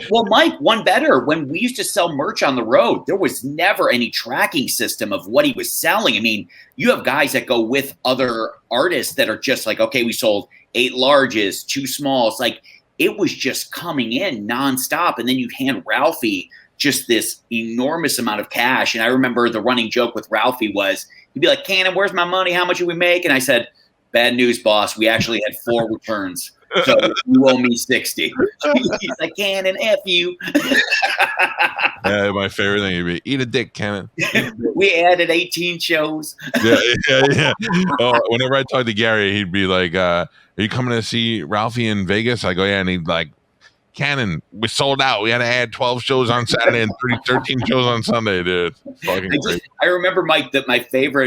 Well, Mike, one better. When we used to sell merch on the road, there was never any tracking system of what he was selling. I mean, you have guys that go with other artists that are just like, okay, we sold 8 larges, 2 smalls. Like it was just coming in nonstop. And then you hand Ralphie just this enormous amount of cash. And I remember the running joke with Ralphie was, he'd be like, "Cannon, where's my money? How much did we make?" And I said, "Bad news, boss. We actually had 4 returns. So you owe me 60. He's like, "Cannon, F you." Yeah, my favorite thing would be, "Eat a dick, Cannon." We added 18 shows. Yeah. Oh, whenever I talk to Gary, he'd be like, "Are you coming to see Ralphie in Vegas?" I go, "Yeah." And he'd like, "Cannon, we sold out. We had to add 12 shows on Saturday and 13 shows on Sunday, dude." Fucking great. I remember, Mike, that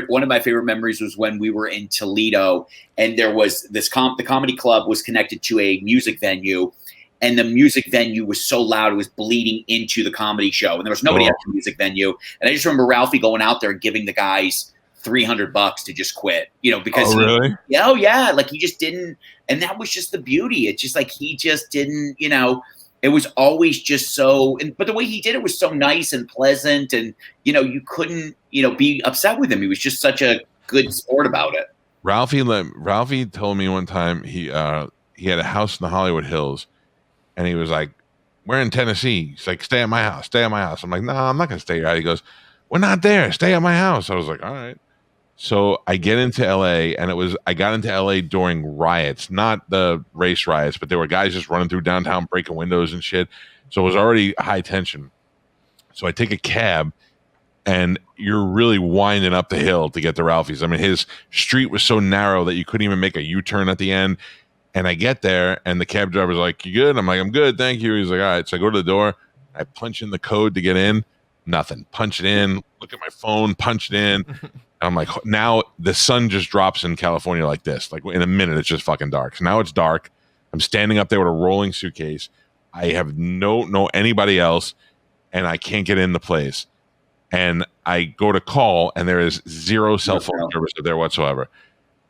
one of my favorite memories was when we were in Toledo and there was this the comedy club was connected to a music venue, and the music venue was so loud it was bleeding into the comedy show, and there was nobody at the music venue. And I just remember Ralphie going out there and giving the guys $300 to just quit, because like he just didn't, and that was just the beauty. It's just like he just didn't, it was always just so, but the way he did it was so nice and pleasant, and you couldn't be upset with him. He was just such a good sport about it. Ralphie told me one time he had a house in the Hollywood Hills, and he was like, "We're in Tennessee." He's like, "Stay at my house. Stay at my house." I'm like, "No, I'm not gonna stay here." He goes, "We're not there. Stay at my house." I was like, "All right." So I get into LA, and I got into LA during riots, not the race riots, but there were guys just running through downtown, breaking windows and shit. So it was already high tension. So I take a cab, and you're really winding up the hill to get to Ralphie's. I mean, his street was so narrow that you couldn't even make a U-turn at the end. And I get there, and the cab driver's like, "You good?" I'm like, "I'm good, thank you." He's like, "All right." So I go to the door, I punch in the code to get in, nothing. Punch it in, look at my phone, punch it in. I'm like, now the sun just drops in California like this. Like in a minute, it's just fucking dark. So now it's dark. I'm standing up there with a rolling suitcase. I have no anybody else, and I can't get in the place. And I go to call, and there is zero cell phone service there whatsoever.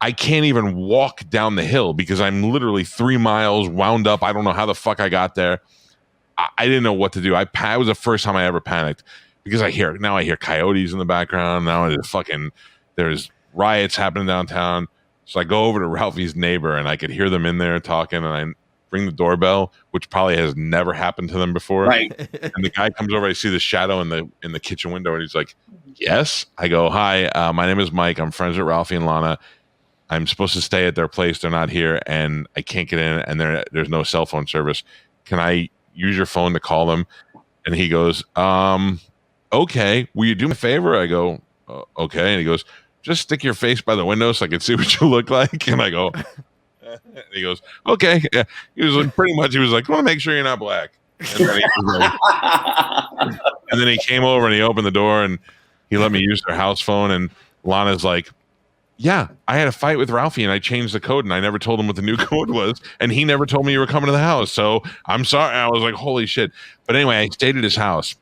I can't even walk down the hill because I'm literally 3 miles wound up. I don't know how the fuck I got there. I didn't know what to do. It was the first time I ever panicked because I hear coyotes in the background. Now there's riots happening downtown. So I go over to Ralphie's neighbor, and I could hear them in there talking, and I ring the doorbell, which probably has never happened to them before. Right. And the guy comes over. I see the shadow in the kitchen window, and he's like, "Yes." I go, "Hi, my name is Mike. I'm friends with Ralphie and Lana. I'm supposed to stay at their place. They're not here, and I can't get in, and there's no cell phone service. Can I use your phone to call them?" And he goes, "Okay. Will you do me a favor?" I go, "Okay." And he goes, "Just stick your face by the window so I can see what you look like." And I go, and he goes, "Okay." Yeah. He was like, pretty much, he was like, "I want to make sure you're not black." And then he came over and he opened the door and he let me use their house phone. And Lana's like, "Yeah, I had a fight with Ralphie and I changed the code and I never told him what the new code was. And he never told me you were coming to the house. So I'm sorry." I was like, "Holy shit." But anyway, I stayed at his house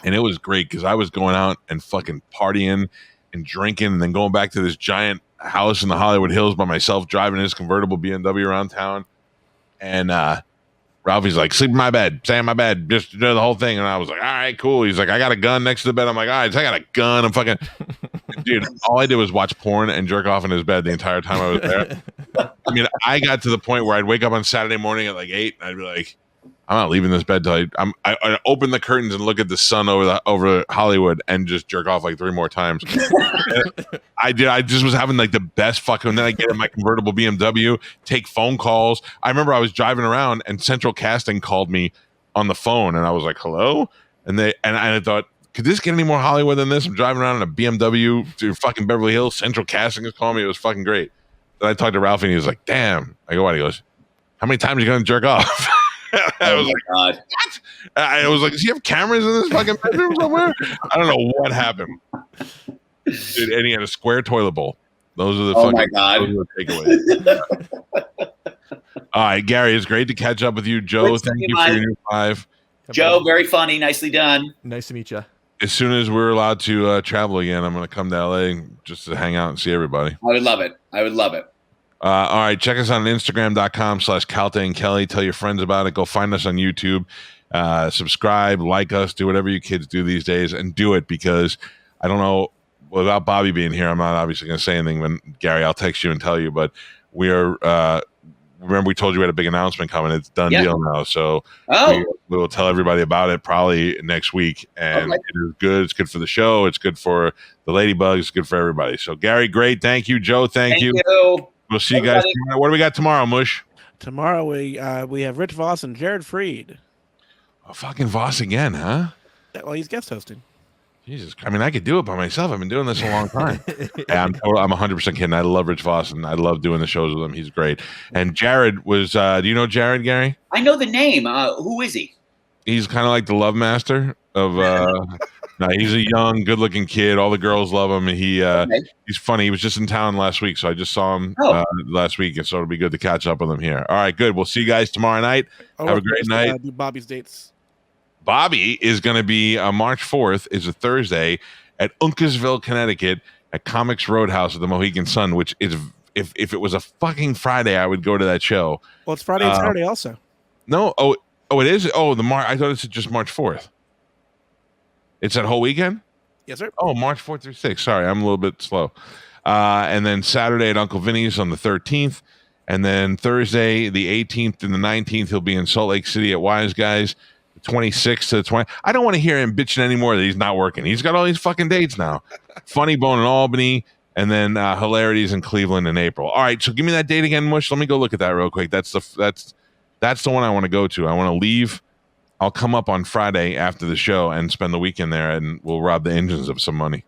and it was great because I was going out and fucking partying and drinking and then going back to this giant house in the Hollywood Hills by myself, driving his convertible BMW around town. And Ralphie's like, "Sleep in my bed, stay in my bed, just do the whole thing." And I was like, "All right, cool." He's like, "I got a gun next to the bed." I'm like, "All right, so I got a gun." I'm fucking, dude, all I did was watch porn and jerk off in his bed the entire time I was there. I mean, I got to the point where I'd wake up on Saturday morning at like 8 and I'd be like, "I'm not leaving this bed till I open the curtains and look at the sun over Hollywood and just jerk off like 3 more times." I just was having like the best fucking. And then I get in my convertible BMW, take phone calls. I remember I was driving around and Central Casting called me on the phone, and I was like, "Hello," and I thought, could this get any more Hollywood than this? I'm driving around in a BMW to fucking Beverly Hills. Central Casting is calling me. It was fucking great. Then I talked to Ralphie, and he was like, "Damn." I go, "What?" He goes, "How many times are you going to jerk off?" I Oh was my like, God. what? I was like, does he have cameras in this fucking bedroom somewhere? I don't know what happened. Dude, and he had a square toilet bowl. Those are the Oh my fucking God. those are the takeaways. All right, Gary, it's great to catch up with you. Joe, Good to thank see you you, for your Mike. new 5. Joe, very funny. Nicely done. Nice to meet you. As soon as we're allowed to travel again, I'm going to come to LA just to hang out and see everybody. I would love it. I would love it. All right, check us out on Instagram.com/Calta and Kelly. Tell your friends about it. Go find us on YouTube. Subscribe, like us, do whatever you kids do these days, and do it because I don't know. Without Bobby being here, I'm not obviously going to say anything. When Gary, I'll text you and tell you. But we are. Remember, we told you we had a big announcement coming. It's done deal now. So we will tell everybody about it probably next week. And it is good. It's good for the show. It's good for the Ladybugs. It's good for everybody. So Gary, great. Thank you, Joe. Thank you. We'll see you guys tomorrow. What do we got tomorrow, Mush? Tomorrow we have Rich Voss and Jared Freed. Oh, fucking Voss again, huh? Well, he's guest hosting. Jesus, I mean, I could do it by myself. I've been doing this a long time. I'm 100% kidding. I love Rich Voss, and I love doing the shows with him. He's great. And Jared was, do you know Jared, Gary? I know the name. Who is he? He's kind of like the love master of, no, he's a young, good-looking kid. All the girls love him. And he's funny. He was just in town last week, so I just saw him last week, and so it'll be good to catch up with him here. All right, good. We'll see you guys tomorrow night. Have a great night. Do Bobby's dates. Bobby is going to be March 4th is a Thursday at Uncasville, Connecticut at Comics Roadhouse at the Mohegan Sun, which is if it was a fucking Friday, I would go to that show. Well, it's Friday and Saturday also. No, it is. Oh, I thought it's just March 4th. It's that whole weekend? Yes, sir. Oh, March 4th through 6th. Sorry, I'm a little bit slow. And then Saturday at Uncle Vinny's on the 13th. And then Thursday, the 18th and the 19th, he'll be in Salt Lake City at Wise Guys. 26 to 20. I don't want to hear him bitching anymore that he's not working. He's got all these fucking dates now. Funny Bone in Albany, and then Hilarities in Cleveland in April. All right, so give me that date again, Mush. Let me go look at that real quick. That's the one I want to go to. I want to leave. I'll come up on Friday after the show and spend the weekend there, and we'll rob the engines of some money.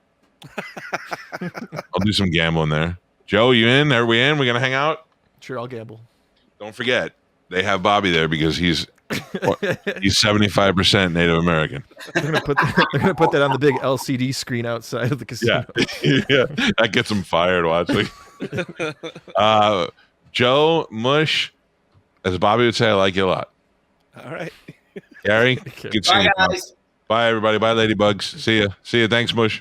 I'll do some gambling there. Joe, you in? Are we in? We gonna hang out? Sure, I'll gamble. Don't forget, they have Bobby there because he's 75% Native American. They're gonna put that on the big LCD screen outside of the casino. Yeah, that gets them fired watching. Joe, Mush, as Bobby would say, I like you a lot. All right. Gary, good seeing you. Bye, guys. Bye, everybody. Bye, Ladybugs. See ya. Thanks, Mush.